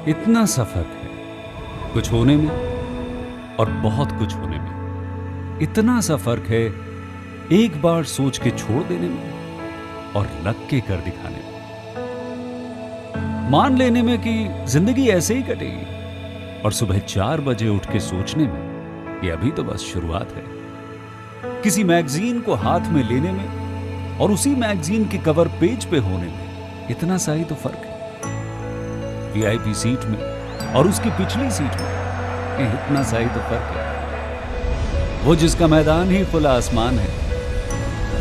इतना सा फर्क है कुछ होने में और बहुत कुछ होने में। इतना सा फर्क है एक बार सोच के छोड़ देने में और लग के कर दिखाने में। मान लेने में कि जिंदगी ऐसे ही कटेगी और सुबह 4 बजे उठ के सोचने में कि अभी तो बस शुरुआत है। किसी मैगजीन को हाथ में लेने में और उसी मैगजीन के कवर पेज पे होने में इतना सा ही तो फर्क है। वीआईपी सीट में और उसकी पिछली सीट में इतना सा ही तो फर्क है। वो जिसका मैदान ही खुला आसमान है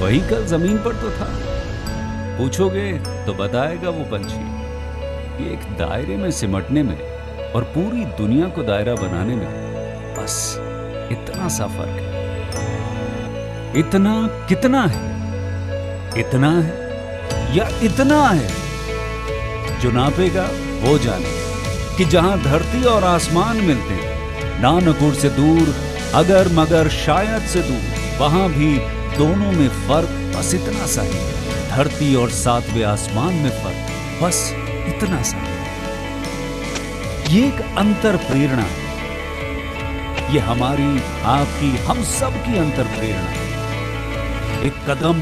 वही कल जमीन पर तो था। पूछोगे तो बताएगा वो पंछी कि एक दायरे में सिमटने में और पूरी दुनिया को दायरा बनाने में बस इतना सा फर्क है। इतना कितना है? इतना है या इतना है? जो नापेगा वो जाने कि जहां धरती और आसमान मिलते हैं, नानकुर से दूर, अगर मगर शायद से दूर, वहां भी दोनों में फर्क बस इतना सा है। धरती और सातवें आसमान में फर्क बस इतना सा है। ये एक अंतर प्रेरणा है। ये हमारी, आपकी, हम सब की अंतर प्रेरणा है। एक कदम,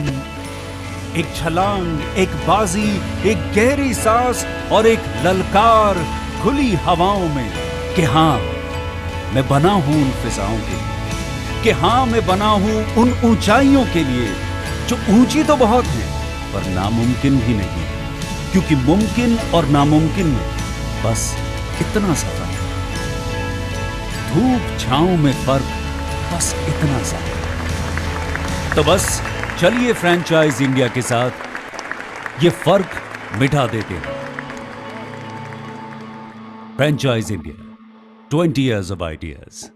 एक छलांग, एक बाजी, एक गहरी सांस और एक ललकार खुली हवाओं में कि हाँ मैं बना हूं उन फिजाओं के लिए, कि हाँ मैं बना हूं उन ऊंचाइयों के लिए जो ऊंची तो बहुत हैं पर नामुमकिन भी नहीं, क्योंकि मुमकिन और नामुमकिन में बस इतना सा फर्क है। धूप छांव में फर्क बस इतना सा है। तो बस चलिए फ्रेंचाइज इंडिया के साथ ये फर्क मिटा देते हैं। Franchise India, 20 years of ideas.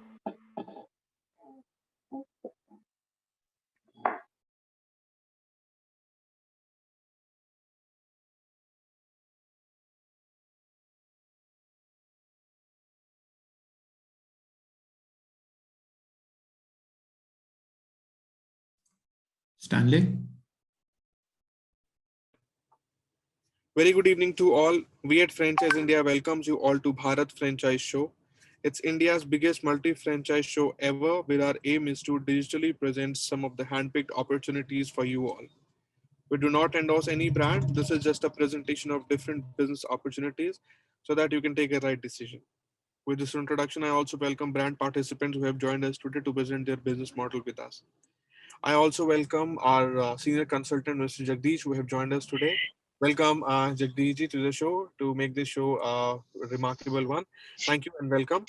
Stanley? Very good evening to all. We at Franchise India welcomes you all to Bharat Franchise Show. It's India's biggest multi-franchise show ever, where our aim is to digitally present some of the handpicked opportunities for you all. We do not endorse any brand. This is just a presentation of different business opportunities so that you can take a right decision. With this introduction, I also welcome brand participants who have joined us today to present their business model with us. I also welcome our senior consultant, Mr. Jagdish, who have joined us today. Welcome, Jagdish ji, to the show to make this show a remarkable one. Thank you and welcome.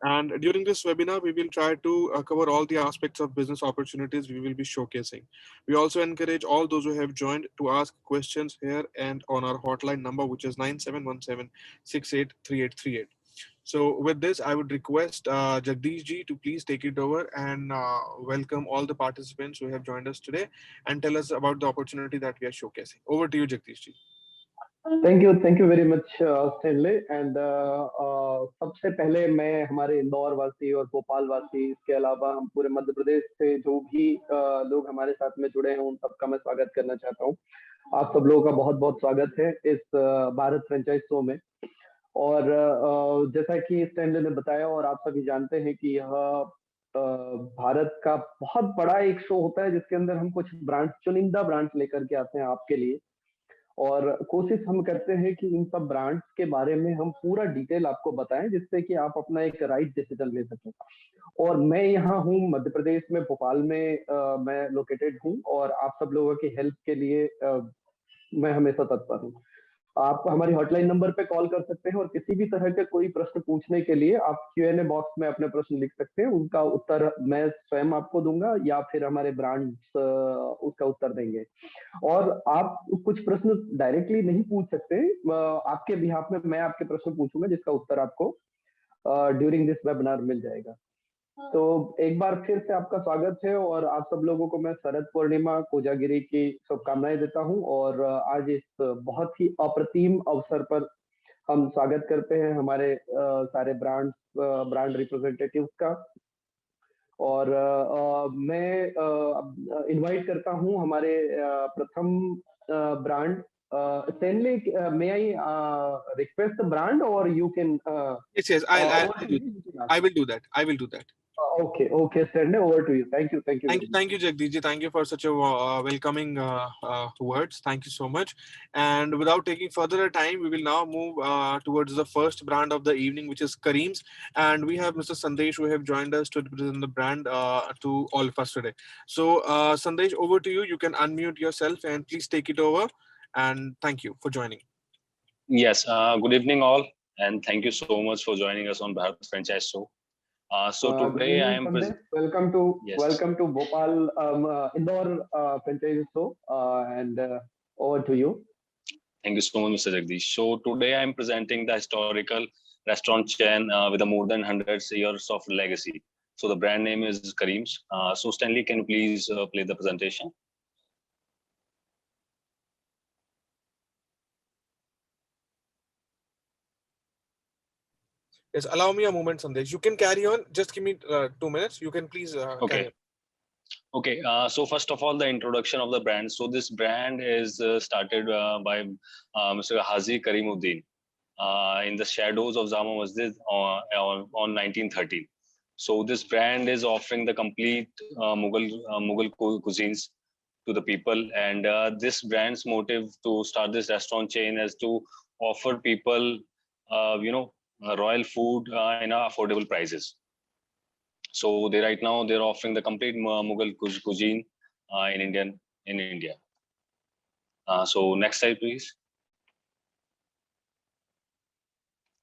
And during this webinar, we will try to cover all the aspects of business opportunities we will be showcasing. We also encourage all those who have joined to ask questions here and on our hotline number, which is 9717683838. So with this, I would request Jagdish ji to please take it over and welcome all the participants who have joined us today and tell us about the opportunity that we are showcasing. Over to you, Jagdish ji. Thank you very much Stanley and सबसे पहले मैं हमारे इंदौर वासी और भोपाल वासी, इसके अलावा हम पूरे मध्य प्रदेश से जो भी लोग हमारे साथ में जुड़े हैं उन सबका मैं स्वागत करना चाहता हूं। आप सब लोगों का बहुत बहुत स्वागत है इस भारत फ्रेंचाइज शो में। और जैसा कि स्टैनले ने बताया और आप सभी जानते हैं कि यह भारत का बहुत बड़ा एक शो होता है जिसके अंदर हम कुछ ब्रांड्स, चुनिंदा ब्रांड्स लेकर के आते हैं आपके लिए, और कोशिश हम करते हैं कि इन सब ब्रांड्स के बारे में हम पूरा डिटेल आपको बताएं जिससे कि आप अपना एक राइट डिसीजन ले सकें। और मैं यहाँ हूँ मध्य प्रदेश में, भोपाल में मैं लोकेटेड हूँ और आप सब लोगों की हेल्प के लिए मैं हमेशा तत्पर हूँ। आप हमारी हॉटलाइन नंबर पे कॉल कर सकते हैं और किसी भी तरह के कोई प्रश्न पूछने के लिए आप Q&A बॉक्स में अपने प्रश्न लिख सकते हैं, उनका उत्तर मैं स्वयं आपको दूंगा या फिर हमारे ब्रांड्स उसका उत्तर देंगे। और आप कुछ प्रश्न डायरेक्टली नहीं पूछ सकते, आपके बिहाफ में मैं आपके प्रश्न पूछूंगा जिसका उत्तर आपको ड्यूरिंग दिस वेबिनार मिल जाएगा। तो एक बार फिर से आपका स्वागत है और आप सब लोगों को मैं शरद पूर्णिमा, कोजागिरी की शुभकामनाएं देता हूं। और आज इस बहुत ही अप्रतिम अवसर पर हम स्वागत करते हैं हमारे सारे ब्रांड रिप्रेजेंटेटिव्स का। और मैं इनवाइट करता हूं हमारे प्रथम brand Stanley, may I request the brand, or you can Yes, over to do you, you can ask. I will do that. I will do that. Okay, Stanley, over to you. Thank you very much. Thank you, Jagdish ji. Thank you for such a welcoming words. Thank you so much. And without taking further time, we will now move towards the first brand of the evening, which is Kareem's. And we have Mr. Sandesh who have joined us to represent the brand to all of us today. So, Sandesh, over to you. You can unmute yourself and please take it over. And thank you for joining. Yes, good evening all, and thank you so much for joining us on Bharat Franchise Show. So Good today I evening, am Sandesh. Welcome to yes, Bhopal Indore franchise show, and over to you. thank you so much, Mr. Jagdish. So today I am presenting the historical restaurant chain with a more than 100 years of legacy. So the brand name is Kareem's. So Stanley, can you please play the presentation? Yes, allow me a moment, Sandesh. You can carry on. Just give me 2 minutes. You can please carry Okay. on. Okay, so first of all, the introduction of the brand. So this brand is started by Mr. Hazi Karimuddin in the shadows of Jama Masjid on 1913. So this brand is offering the complete Mughal cuisines to the people, and this brand's motive to start this restaurant chain is to offer people, royal food in affordable prices. So they right now they're offering the complete Mughal cuisine in India. So next slide, please.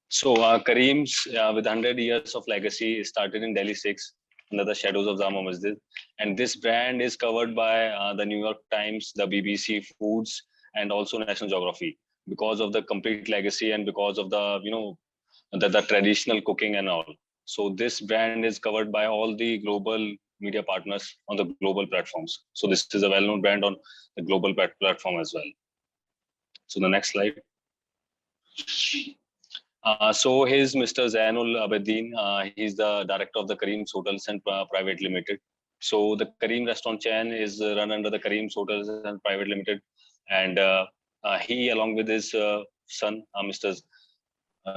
So Kareem's with 100 years of legacy started in Delhi 6 under the shadows of Jama Masjid, and this brand is covered by the New York Times, the BBC Foods, and also National Geography because of the complete legacy and because of the the traditional cooking and all. So this brand is covered by all the global media partners on the global platforms. So this is a well-known brand on the global platform as well. So the next slide. So here's Mr. Zainul Abedin. He's the director of the Kareem's Hotels and Private Limited. So the Kareem restaurant chain is run under the Kareem's Hotels and Private Limited, and he, along with his son, Mr.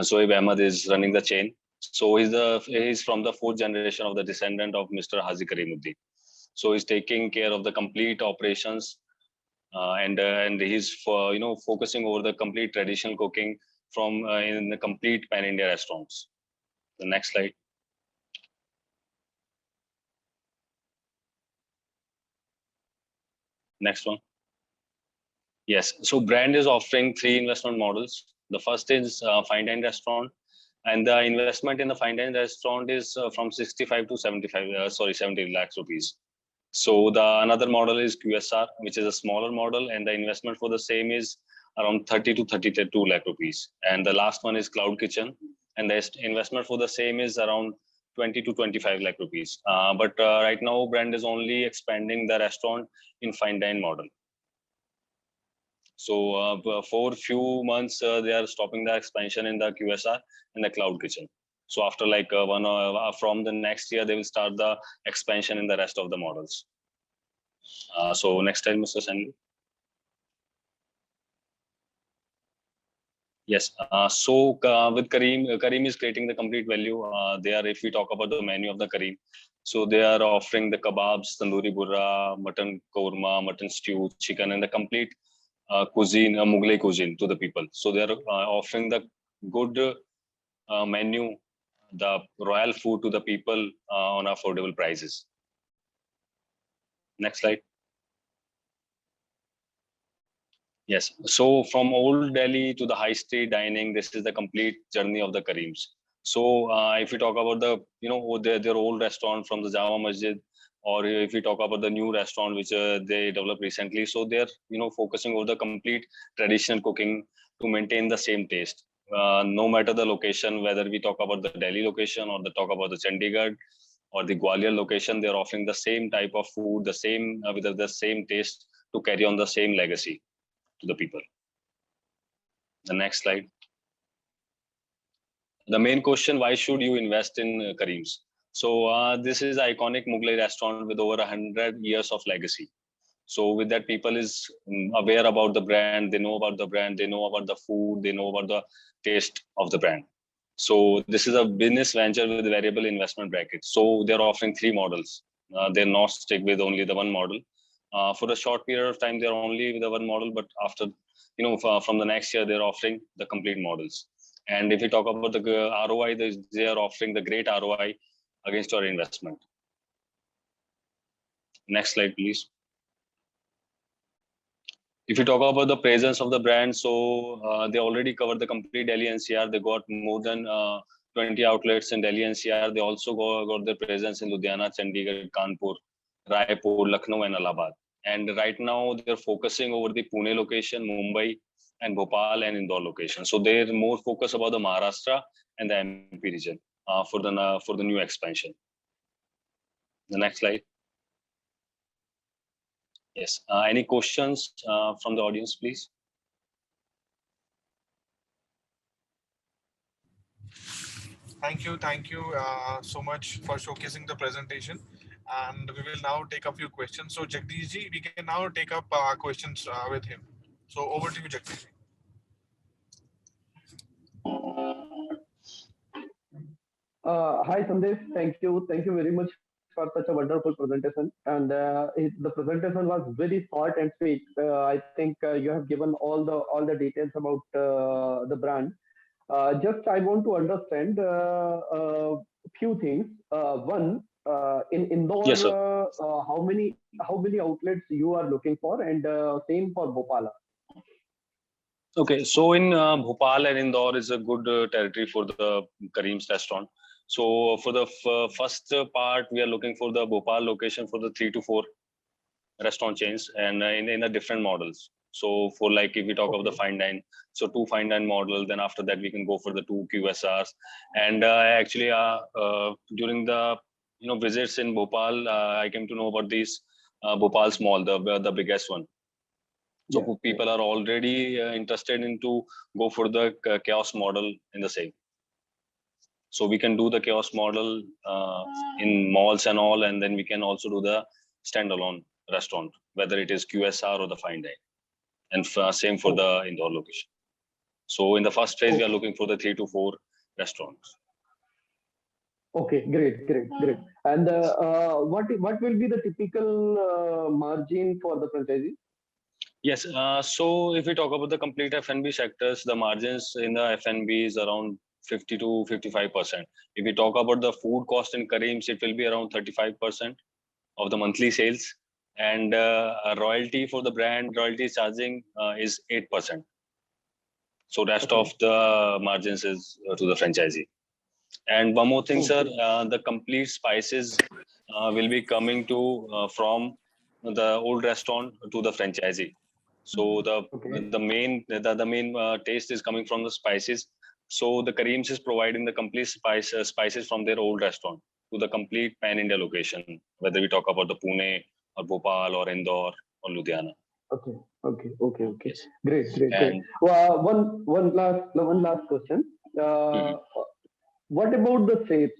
Zoeb Ahmed, is running the chain. So he's from the fourth generation of the descendant of Mr. Hazi Karimuddin. So he's taking care of the complete operations, and he's focusing over the complete traditional cooking from in the complete pan-India restaurants. The next slide. Next one. Yes, so brand is offering 3 investment models. The first is fine dining restaurant, and the investment in the fine dining restaurant is from 65 to 70 lakhs rupees. So the another model is QSR, which is a smaller model, and the investment for the same is around 30 to 32 lakh rupees. And the last one is Cloud Kitchen, and the investment for the same is around 20 to 25 lakh rupees. But right now, brand is only expanding the restaurant in fine dine model. So for few months, they are stopping the expansion in the QSR and the Cloud Kitchen. So after like from the next year, they will start the expansion in the rest of the models. So next time, Mr. Sandy. Yes. So with Kareem is creating the complete value. If we talk about the menu of the Kareem, so they are offering the kebabs, tandoori burra, mutton korma, mutton stew, chicken, and the complete cuisine, Mughlai cuisine to the people. So they are offering the good menu, the royal food to the people on affordable prices. Next slide. Yes. So from old Delhi to the high street dining, this is the complete journey of the Kareem's. So if we talk about their old restaurant from the Jama Masjid, or if we talk about the new restaurant which they developed recently, so they're focusing over the complete traditional cooking to maintain the same taste. No matter the location, whether we talk about the Delhi location or the talk about the Chandigarh or the Gwalior location, they're offering the same type of food, the same with the same taste to carry on the same legacy to the people. The next slide. The main question: why should you invest in Kareem's? So this is iconic Mughlai restaurant with over 100 years of legacy. So with that, people is aware about the brand. They know about the brand. They know about the food. They know about the taste of the brand. So this is a business venture with variable investment bracket. So they're offering 3 models. They're not stick with only the one model. For a short period of time, they're only with the one model, but after, from the next year, they're offering the complete models. And if you talk about the ROI, they are offering the great ROI against your investment. Next slide, please. If you talk about the presence of the brand, so they already covered the complete Delhi NCR. They got more than 20 outlets in Delhi NCR. They also got their presence in Ludhiana, Chandigarh, Kanpur, Raipur, Lucknow, and Allahabad. And right now they're focusing over the Pune location, Mumbai, and Bhopal and Indore location. So they're more focused about the Maharashtra and the MP region for the new expansion. The next slide. Yes. Any questions from the audience, please? Thank you so much for showcasing the presentation. And we will now take a few questions. So Jagdish ji, we can now take up questions with him. So over to you, Jagdish ji. Hi Sandesh, thank you very much for such a wonderful presentation. And the presentation was very short and sweet. I think you have given all the details about the brand. Just I want to understand a few things. One, in Indore, Yes, sir. how many outlets you are looking for, and same for Bhopal. Okay, so in Bhopal and Indore is a good territory for the Kareem's restaurant. So for the first part, we are looking for the Bhopal location for the 3 to 4 restaurant chains, and in the different models. So for like if we talk of the fine dine, so 2 fine dine model, then after that we can go for the 2 QSRs. And actually during the visits in Bhopal, I came to know about these Bhopal Mall, the biggest one. So people are already interested into go for the chaos model in the same. So we can do the chaos model in malls and all, and then we can also do the standalone restaurant, whether it is QSR or the fine dine, and same for the Indore location. So in the first phase, we are looking for the 3 to 4 restaurants. Okay, great. And what will be the typical margin for the franchisee? Yes. So if we talk about the complete F&B sectors, the margins in the F&B is around 50 to 55%. If we talk about the food cost in Kareem's, it will be around 35% of the monthly sales. And a royalty for the brand, royalty charging is 8%. So rest of the margins is to the franchisee. And one more thing, sir, the complete spices will be coming to from the old restaurant to the franchisee. So the main taste is coming from the spices. So the Kareem's is providing the complete spices from their old restaurant to the complete pan India location, whether we talk about the Pune or Bhopal or Indore or Ludhiana. Okay. Yes. Great. Well, one last question. What about the chefs?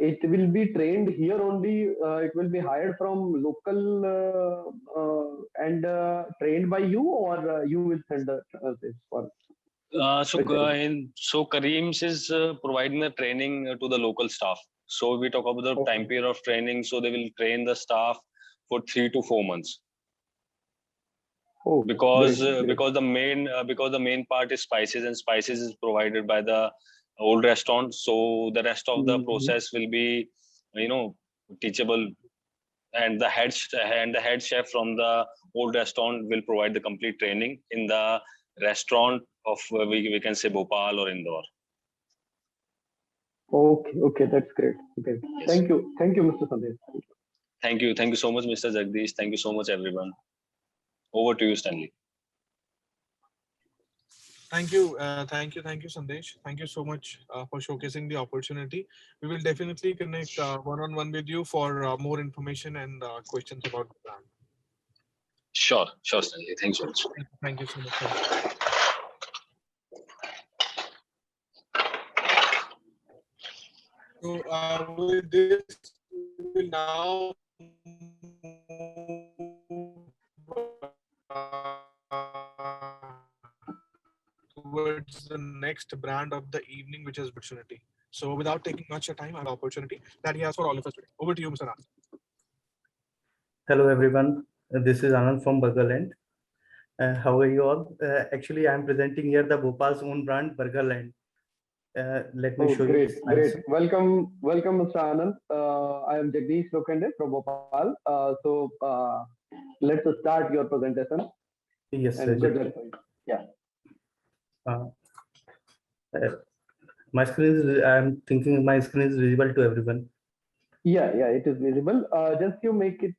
It will be trained here only. It will be hired from local and trained by you, or you will send the chefs for? So Kareem's is providing the training to the local staff. So we talk about the time period of training. So they will train the staff for 3 to 4 months. Because the main part is spices, and spices is provided by the old restaurant. So the rest of the process will be teachable, and the head chef from the old restaurant will provide the complete training in the restaurant of we can say Bhopal or Indore. Okay, that's great. Okay. Yes. Thank you, Mr. Sandesh. Thank you so much, Mr. Jagdish. Thank you so much, everyone. Over to you, Stanley. Thank you, Sandesh. Thank you so much for showcasing the opportunity. We will definitely connect one-on-one with you for more information and questions about the brand. Sure, Stanley. Thanks so much. Thank you so much. So with this, we will now move towards the next brand of the evening, which is opportunity. So without taking much time, an opportunity that he has for all of us today. Over to you, Mr. Anand. Hello everyone, this is Anand from Burgerland. How are you all? Actually, I am presenting here the Bhopal's own brand Burgerland. Let me show Great, you. great. Welcome, Mr. Anand. I am Jagdish Lokhande from Bhopal. Let's start your presentation. Yes, And sir. good luck. Yeah. My screen is. I am thinking my screen is visible to everyone. Yeah, it is visible. Just you make it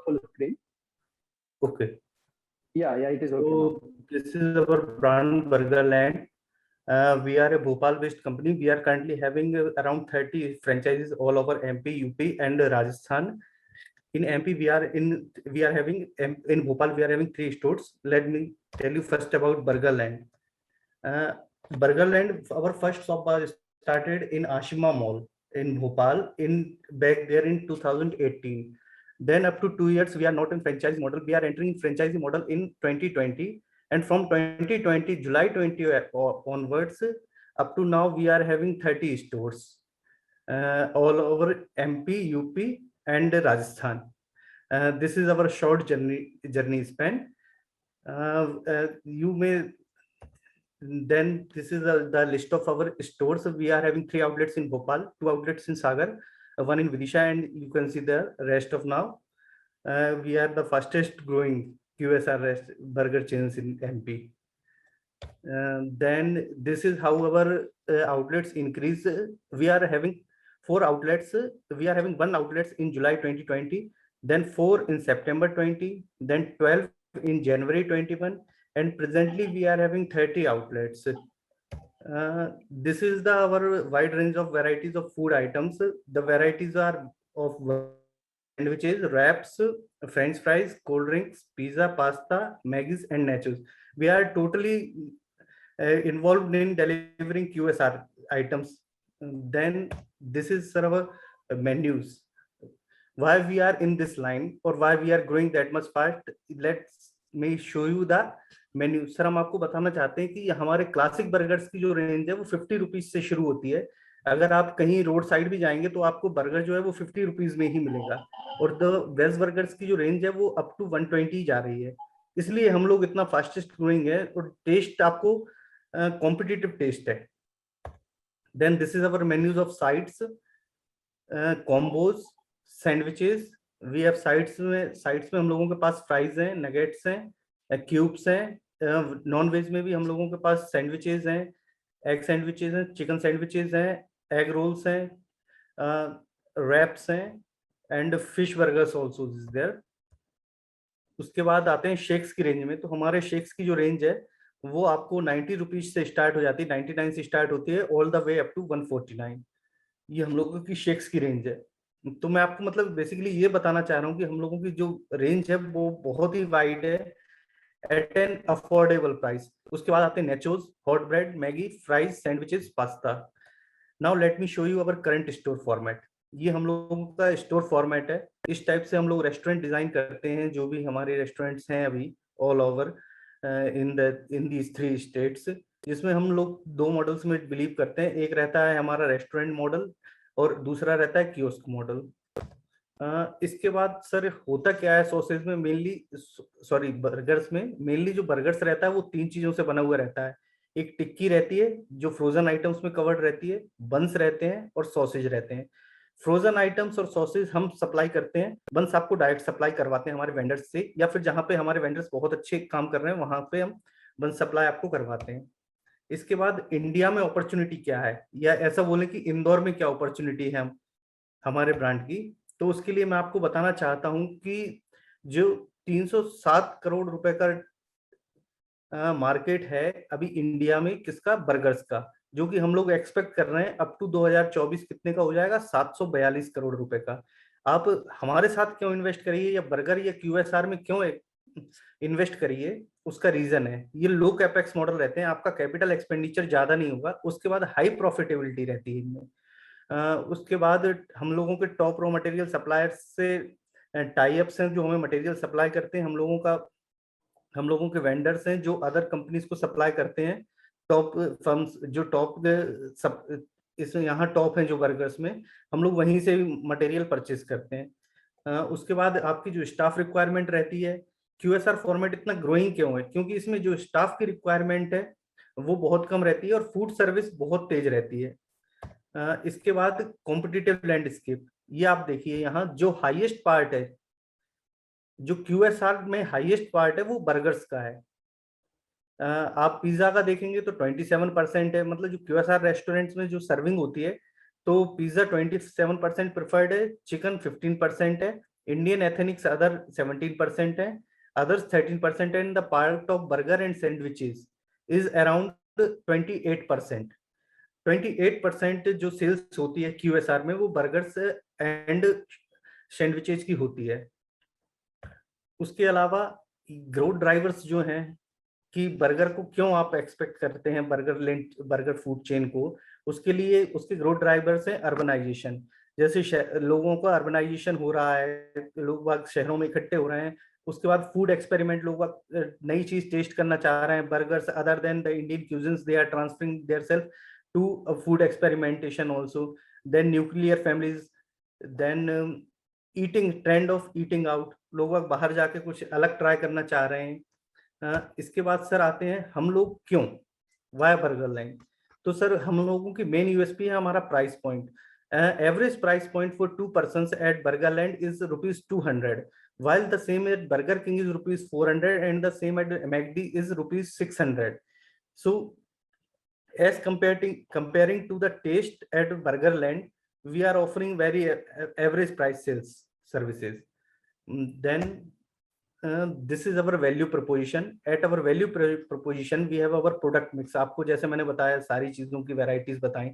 full screen. Okay. Yeah, it is okay. So this is our brand Burgerland. We are a Bhopal-based company. We are currently having around 30 franchises all over MP, UP, and Rajasthan. In MP, we are having in Bhopal. We are having 3 stores. Let me tell you first about Burgerland. Burgerland, our first shop was started in Ashima Mall in Bhopal back there in 2018. Then up to 2 years, we are not in franchise model. We are entering franchisee model in 2020. And from 2020, July 20 onwards, up to now, we are having 30 stores all over MP, UP, and Rajasthan. This is our short journey span. You may then this is the list of our stores. We are having 3 outlets in Bhopal, 2 outlets in Sagar, 1 in Vidisha, and you can see the rest of now. We are the fastest growing QSR burger chains in MP. Then this is how our outlets increase. We are having 4 outlets. We are having 1 outlet in July 2020, then 4 in September 20, then 12 in January 21, and presently we are having 30 outlets. This is our wide range of varieties of food items. The varieties are of sandwiches, wraps, French fries, cold drinks, pizza, pasta, Maggies, and nachos. We are totally involved in delivering QSR items. Then this is our menus. Why we are in this line or why we are growing that much fast? Let's me show you the menu. Sir हम आपको बताना चाहते हैं कि हमारे classic burgers की जो range है वो 50 रुपीज से शुरू होती है. अगर आप कहीं रोड साइड भी जाएंगे तो आपको बर्गर जो है वो 50 रुपीज में ही मिलेगा. और द वेज बर्गर्स की जो रेंज है वो अप टू 120 जा रही है. इसलिए हम लोग इतना फास्टेस्ट ग्रोइंग है और टेस्ट आपको कॉम्पिटिटिव टेस्ट है. Then this is our menus of sides, combos, sandwiches. We have sides में हम लोगों के पास फ्राइज हैं, नगेट्स हैं, क्यूब्स हैं. नॉन वेज में भी हम लोगों के पास सैंडविचेस हैं, एग सैंडविचेस हैं, चिकन सैंडविचेस हैं, एग रोल्स हैं, रैप्स हैं, and fish burgers also is there. उसके बाद आते हैं शेक्स की रेंज में. तो हमारे शेक्स की जो रेंज है वो आपको 90 रुपीज से स्टार्ट हो जाती है, 99 से स्टार्ट होती है, all the way up to 149. ये हम लोगों की शेक्स की रेंज है. तो मैं आपको मतलब बेसिकली ये बताना चाह रहा हूँ कि हम लोगों की जो रेंज है वो बहुत ही वाइड है एट एन अफोर्डेबल प्राइस. उसके बाद आते हैं nachos, hot bread, Maggi, fries, sandwiches, pasta. Now let me show you our current store format. ये हम लोगों का स्टोर फॉर्मेट है. इस टाइप से हम लोग रेस्टोरेंट डिजाइन करते हैं. जो भी हमारे रेस्टोरेंट्स हैं अभी all over in these 3 states, जिसमें हम लोग 2 मॉडल्स में बिलीव करते हैं. एक रहता है हमारा रेस्टोरेंट मॉडल और दूसरा रहता है कियोस्क मॉडल. इसके बाद सर होता क्या है सॉसेज में मेनली बर्गर्स में मेनली जो बर्गर्स रहता है वो 3 चीजों से बना हुआ रहता है. एक टिक्की रहती है जो फ्रोजन आइटम्स में कवर्ड रहती है, बंस रहते हैं और सॉसेज रहते हैं. फ्रोजन आइटम्स और सॉसेज हम सप्लाई करते हैं. बंस आपको डायरेक्ट सप्लाई करवाते हैं हमारे वेंडर्स से, या फिर जहाँ पे हमारे वेंडर्स बहुत अच्छे काम कर रहे हैं वहां पे हम बंस सप्लाई आपको करवाते हैं. इसके बाद इंडिया में अपॉर्चुनिटी क्या है, या ऐसा बोले कि इंदौर में क्या अपॉर्चुनिटी है हमारे ब्रांड की. तो उसके लिए मैं आपको बताना चाहता हूं कि जो 307 करोड़ रुपए का मार्केट है अभी इंडिया में किसका, बर्गर्स का, जो कि हम लोग एक्सपेक्ट कर रहे हैं अप टू 2024 कितने का हो जाएगा, 742 करोड़ रुपए का. आप हमारे साथ क्यों इन्वेस्ट करिए या बर्गर या क्यूएसआर में क्यों इन्वेस्ट करिए, उसका रीजन है ये लो कैपेक्स मॉडल रहते हैं. आपका कैपिटल एक्सपेंडिचर ज्यादा नहीं होगा. उसके बाद हाई प्रॉफिटेबिलिटी रहती है इनमें. उसके बाद हम लोगों के टॉप रॉ मटेरियल सप्लायर्स से टाई अप्स हैं जो हमें मटेरियल सप्लाई करते हैं. हम लोगों के वेंडर्स हैं जो अदर कंपनीज को सप्लाई करते हैं. टॉप फर्म्स जो टॉप सब इसमें यहाँ टॉप है जो बर्गर्स में, हम लोग वहीं से मटेरियल परचेज करते हैं। उसके बाद आपकी जो स्टाफ रिक्वायरमेंट रहती है, QSR फॉर्मेट इतना ग्रोइंग क्यों है? क्योंकि इसमें जो स्टाफ की रिक्वायरमेंट है वो बहुत कम रहती है और फूड सर्विस बहुत तेज रहती है। इसके बाद कॉम्पिटिटिव लैंडस्केप, ये आप देखिए यहाँ जो हाईएस्ट पार्ट है, जो QSR में हाईएस्ट पार्ट है वो बर्गर्स का है। आप पिज्जा का देखेंगे तो 27% है, मतलब जो QSR रेस्टोरेंट्स में जो सर्विंग होती है तो पिज्जा 27% प्रेफर्ड है, चिकन 15% है, इंडियन एथनिक्स अदर 17% है, others 13% and the part of burger and sandwiches is around 28%। 28% जो सेल्स होती है QSR में वो बर्गर्स एंड सैंडविचेस की होती है। उसके अलावा ग्रोथ ड्राइवर्स जो हैं कि बर्गर को क्यों आप एक्सपेक्ट करते हैं, बर्गर फूड चेन को, उसके लिए उसके ग्रोथ ड्राइवर्स हैं अर्बनाइजेशन। जैसे लोगों का अर्बनाइजेशन हो रहा है, लोग बाग शहरों में इकट्ठे हो रहे हैं, उसके बाद फूड एक्सपेरिमेंट, लोग नई चीज टेस्ट करना चाह रहे हैं, burgers other than the Indian cuisines they are transferring theirself to food experimentation also, then nuclear families, then eating trend of eating out, लोग बाहर जाके कुछ अलग ट्राई करना चाह रहे हैं। इसके बाद सर आते हैं हम लोग क्यों, वाई बर्गरलैंड। तो सर हम लोगों की मेन यूएसपी है हमारा price point. Average price point for 2 persons at Burgerland is ₹200, while the same at Burger King is ₹400 and the same at McD is ₹600. So as comparing to the taste at Burgerland, we are offering very average price sales services. Then this is our value proposition. At our value proposition we have our product mix. आपको जैसे मैंने बताया सारी चीजों की varieties बताई,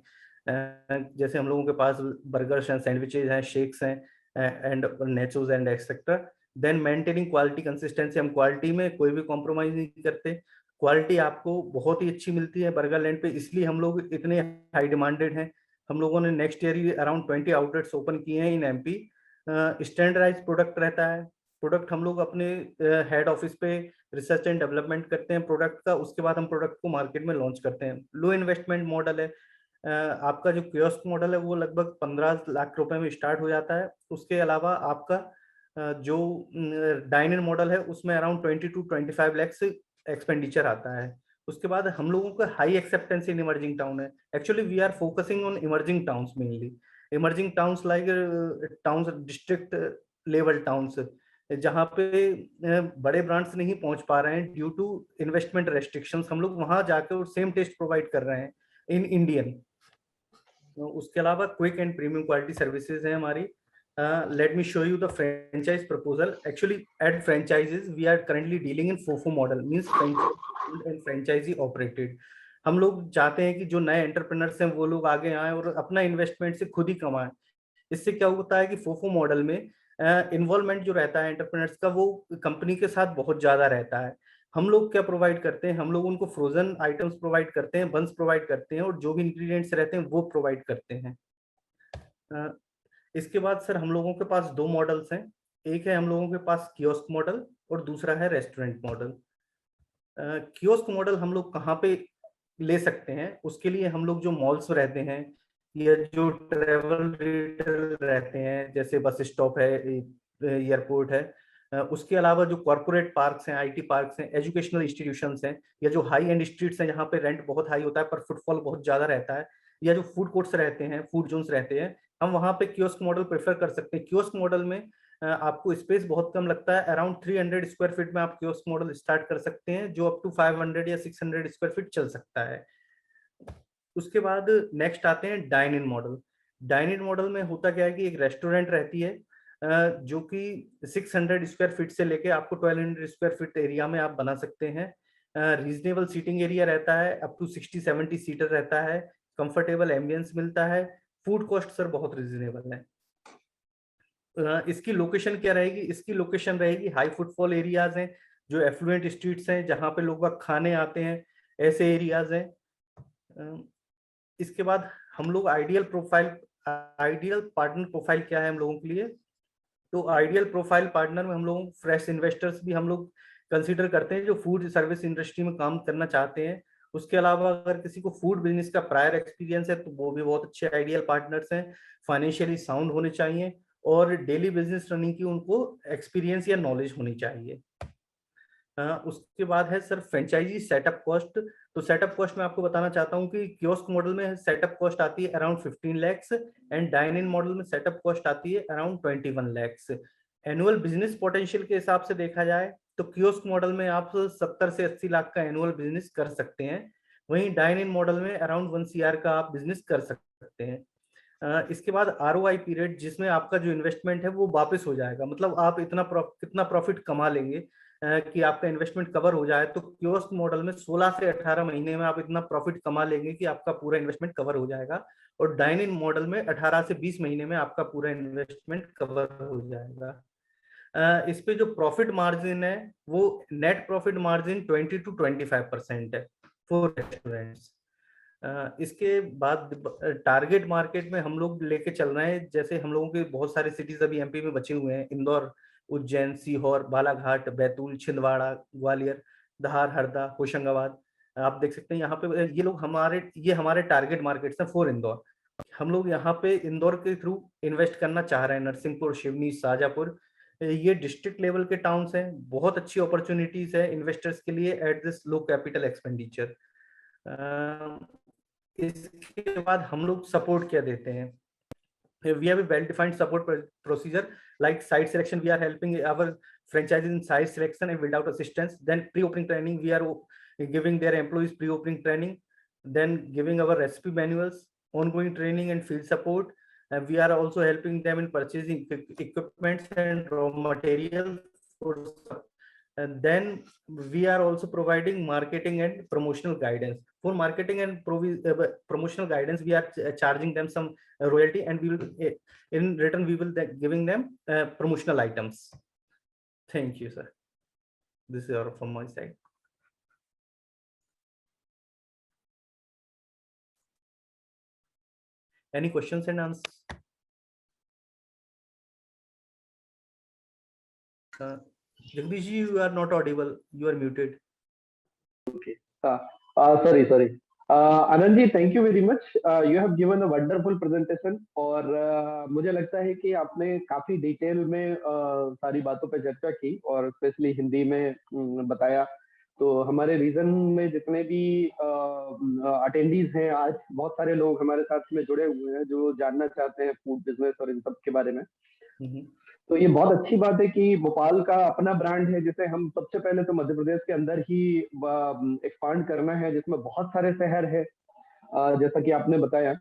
जैसे हम लोगों के पास बर्गर्स हैं, सैंडविचेज हैं, शेक्स हैं and nachos and etcetera. Then maintaining quality consistency, हम क्वालिटी में कोई भी कॉम्प्रोमाइज नहीं करते, क्वालिटी आपको बहुत ही अच्छी मिलती है बर्गरलैंड पे, इसलिए हम लोग इतने हाई डिमांडेड हैं। हम लोगों ने नेक्स्ट ईयर ही अराउंड 20 आउटलेट्स ओपन किए हैं इन MP। स्टैंडर्डाइज प्रोडक्ट रहता है, प्रोडक्ट हम लोग अपने हेड ऑफिस पे रिसर्च एंड डेवलपमेंट करते हैं प्रोडक्ट का, उसके बाद हम प्रोडक्ट को मार्केट में लॉन्च करते हैं। लो इन्वेस्टमेंट मॉडल है, आपका जो कियोस्क मॉडल है वो लगभग 15 लाख रुपए में स्टार्ट हो जाता है। उसके अलावा आपका जो डाइन इन मॉडल है उसमें अराउंड 20 to 25 lakhs एक्सपेंडिचर आता है। उसके बाद हम लोगों का high acceptance in emerging town है। Actually we are focusing on emerging towns mainly, emerging towns like towns district level towns, जहाँ पे बड़े ब्रांड्स नहीं पहुंच पा रहे हैं ड्यू टू इन्वेस्टमेंट रेस्ट्रिक्शंस, हम लोग वहां जाकर और सेम टेस्ट प्रोवाइड कर रहे हैं इन इंडियन। उसके अलावा quick and premium quality services है हमारी। Let me show you the franchise proposal. Actually at franchises we are currently dealing in FOFO model, means franchisee operated. हम लोग चाहते हैं कि जो नए एंटरप्रेन्योर्स हैं वो लोग आगे आए और अपना इन्वेस्टमेंट से खुद ही कमाएं। इससे क्या होता है कि फोफो मॉडल में इन्वॉल्वमेंट जो रहता है एंटरप्रेन्योर्स का वो कंपनी के साथ बहुत ज्यादा रहता है। हम लोग क्या प्रोवाइड करते हैं, हम लोग उनको फ्रोजन आइटम्स प्रोवाइड करते हैं, बंस प्रोवाइड करते हैं और जो भी इंग्रेडिएंट्स रहते हैं वो प्रोवाइड करते हैं। इसके बाद सर हम लोगों के पास 2 मॉडल्स हैं, एक है हम लोगों के पास कियोस्क मॉडल और दूसरा है रेस्टोरेंट मॉडल। कियोस्क मॉडल हम लोग कहाँ पे ले सकते हैं, उसके लिए हम लोग जो मॉल्स रहते हैं या जो ट्रेवल रिटेल रहते हैं, जैसे बस स्टॉप है, एयरपोर्ट है, उसके अलावा जो कॉर्पोरेट पार्क्स हैं, IT पार्क्स हैं, एजुकेशनल इंस्टीट्यूशंस हैं, या जो हाई एंड स्ट्रीट्स हैं जहाँ पे रेंट बहुत हाई होता है पर फुटफॉल बहुत ज्यादा रहता है, या जो फूड कोर्ट्स रहते हैं, फूड जोन्स रहते हैं, हम वहाँ पे कियोस्क मॉडल प्रेफर कर सकते हैं। कियोस्क मॉडल में आपको स्पेस बहुत कम लगता है, अराउंड 300 स्क्वायर फीट में आप कियोस्क मॉडल स्टार्ट कर सकते हैं, जो अप टू 500 या 600 स्क्वायर फीट चल सकता है। उसके बाद नेक्स्ट आते हैं dine in model. Dine in model में होता क्या है कि एक रेस्टोरेंट रहती है जो कि 600 स्क्वायर फीट से लेके आपको 1200 स्क्वायर फीट एरिया में आप बना सकते हैं। रीजनेबल सीटिंग एरिया रहता है, अप टू 60-70 सीटर रहता है, कंफर्टेबल एम्बियंस मिलता है, फूड कॉस्ट सर बहुत रीजनेबल है। इसकी लोकेशन क्या रहेगी, इसकी लोकेशन रहेगी हाई फुटफॉल एरियाज हैं, जो एफ्लुएंट स्ट्रीट्स हैं जहाँ पे लोग खाने आते हैं, ऐसे एरियाज हैं। इसके बाद हम लोग आइडियल पार्टनर प्रोफाइल क्या है हम लोगों के लिए, तो आइडियल प्रोफाइल पार्टनर में हम लोग फ्रेश इन्वेस्टर्स भी हम लोग कंसीडर करते हैं जो फूड सर्विस इंडस्ट्री में काम करना चाहते हैं उसके अलावा अगर किसी को फूड बिजनेस का प्रायर एक्सपीरियंस है तो वो भी बहुत अच्छे आइडियल पार्टनर्स हैं। फाइनेंशियली साउंड होने चाहिए और डेली बिजनेस रनिंग की उनको एक्सपीरियंस या नॉलेज होनी चाहिए। उसके बाद है सर फ्रेंचाइजी सेटअप कॉस्ट। तो सेटअप कॉस्ट मैं आपको बताना चाहता हूँ कि कियोस्क मॉडल में सेटअप कॉस्ट आती है around 15 lakhs and dine in model में सेटअप कॉस्ट आती है around 21 lakhs। Annual business potential के हिसाब से देखा जाए तो कियोस्क मॉडल में आप 70 से 80 लाख का एनुअल बिजनेस कर सकते हैं, वहीं डाइन इन मॉडल में अराउंड 1 CR का आप बिजनेस कर सकते हैं। इसके बाद ROI पीरियड, जिसमें आपका जो इन्वेस्टमेंट है वो वापस हो जाएगा, मतलब आप कितना प्रॉफिट कमा लेंगे कि आपका इन्वेस्टमेंट कवर हो जाए। तो कियोस्क मॉडल में 16 से 18 महीने में आप इतना प्रॉफिट कमा लेंगे कि आपका पूरा इन्वेस्टमेंट कवर हो जाएगा, और डाइन इन मॉडल में 18 से 20 महीने में आपका पूरा इन्वेस्टमेंट कवर हो जाएगा। इस पे जो प्रॉफिट मार्जिन है वो नेट प्रॉफिट मार्जिन 20 to 25% है फॉर रेस्टोरेंट्स। इसके बाद टारगेट मार्केट में हम लोग लेके चल रहे हैं, जैसे हम लोगों के बहुत सारे सिटीज अभी MP में बचे हुए हैं, इंदौर, उज्जैन, सीहोर, बालाघाट, बैतूल, छिंदवाड़ा, ग्वालियर, धार, हरदा, होशंगाबाद। आप देख सकते हैं यहाँ पे ये हमारे टारगेट मार्केट्स हैं फॉर इंदौर। हम लोग यहाँ पे इंदौर के थ्रू इन्वेस्ट करना चाह रहे हैं। नरसिंहपुर, शिवनी, शाजापुर, ये डिस्ट्रिक्ट लेवल के टाउन्स हैं, बहुत अच्छी अपॉर्चुनिटीज है इन्वेस्टर्स के लिए at this low capital expenditure. इसके बाद हम लोग सपोर्ट क्या देते हैं? We have a well-defined support procedure like site selection. We are helping our franchises in site selection and build-out assistance. Then pre-opening training, we are giving their employees pre-opening training. Then giving our recipe manuals, ongoing training and field support. And we are also helping them in purchasing equipment and raw materials. And then we are also providing marketing and promotional guidance. For marketing and promotional guidance, we are charging them some royalty, and we will in return we will giving them promotional items. Thank you, sir. This is all from my side. Any questions and answers? Jagdish ji, you are not audible. You are muted. Okay. Sorry. Anand ji, thank you very much. You have given a wonderful presentation, और मुझे लगता है कि आपने काफी detail में सारी बातों पे चर्चा की और स्पेशली हिंदी में बताया। तो हमारे रीजन में जितने भी अटेंडीज हैं, आज बहुत सारे लोग हमारे साथ में जुड़े हुए हैं जो जानना चाहते हैं फूड बिजनेस और इन सब के बारे में। तो ये बहुत अच्छी बात है कि भोपाल का अपना ब्रांड है, जिसे हम सबसे पहले तो मध्य प्रदेश के अंदर ही एक्सपांड करना है, जिसमें बहुत सारे शहर है जैसा कि आपने बताया।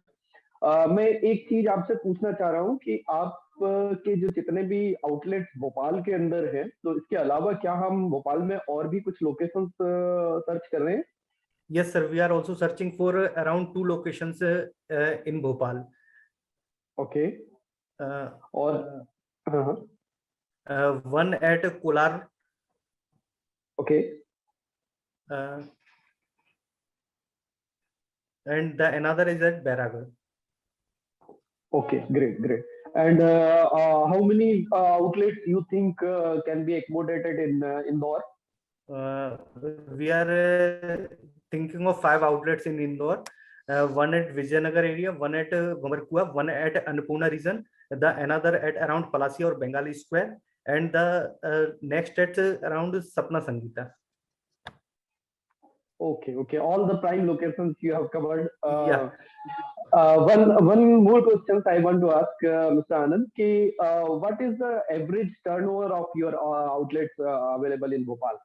मैं एक चीज आपसे पूछना चाह रहा हूँ कि आप के जो जितने भी आउटलेट्स भोपाल के अंदर है, तो इसके अलावा क्या हम भोपाल में और भी कुछ लोकेशंस सर्च कर रहे हैं? Yes, sir. We are also searching for around 2 locations in Bhopal. Okay. और one at Kolar. Okay. And the another is at Baragar. Okay, great. And how many outlets you think can be accommodated in Indore? We are thinking of 5 outlets in Indore. One at Vijayanagar area, one at Gomarkua, one at Annapurna region, the another at around Palasi or Bengali Square, and the next at around Sapna Sangeeta. Okay. All the prime locations you have covered. Yeah. One more question I want to ask Mr. Anand, ki, what is the average turnover of your outlets available in Bhopal?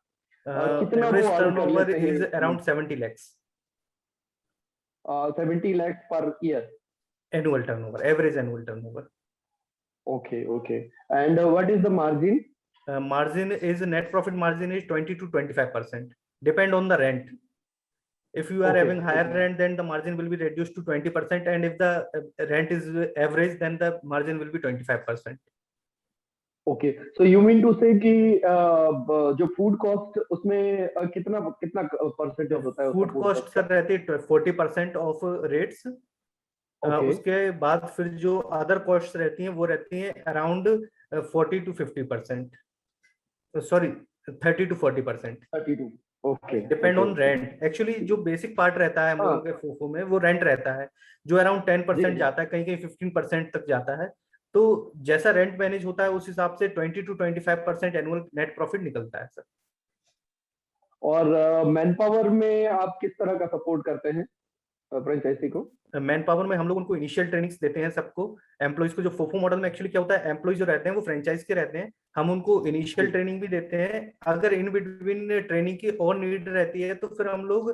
Average turnover is around 70 lakhs. 70 lakhs per year. Annual turnover, average annual turnover. Okay. And what is the margin? Margin is net profit margin is 20 to 25%. Depend on the rent. If you are having higher rent, then the margin will be reduced to 20%, and if the rent is average, then the margin will be 25%. Okay, so you mean to say कि जो food cost उसमें कितना percentage होता है? Food cost sir रहती है 40% of rates. उसके बाद फिर जो अदर कॉस्ट रहती हैं वो रहती हैं around 40 to 50%, sorry 30 to 40%। Okay, depend on okay, rent. Actually जो बेसिक पार्ट रहता है हम हाँ, लोगों के फोफो में वो रेंट रहता है, जो अराउंड 10% जी, जाता है, कहीं कहीं 15% तक जाता है। तो जैसा रेंट मैनेज होता है उस हिसाब से 20 to 25% एनुअल नेट प्रॉफिट निकलता है सर। और मैन पावर में आप किस तरह का सपोर्ट करते हैं फ्रेंचाइजी को? मैन पावर में हम लोग उनको इनिशियल ट्रेनिंग्स देते हैं सबको, एम्प्लॉइज को। जो फोफो मॉडल में एक्चुअली क्या होता है, एम्प्लॉइज जो रहते हैं वो फ्रेंचाइज के रहते हैं, हम उनको इनिशियल जी, ट्रेनिंग भी देते हैं। अगर इन बिटवीन ट्रेनिंग की और नीड रहती है तो फिर हम लोग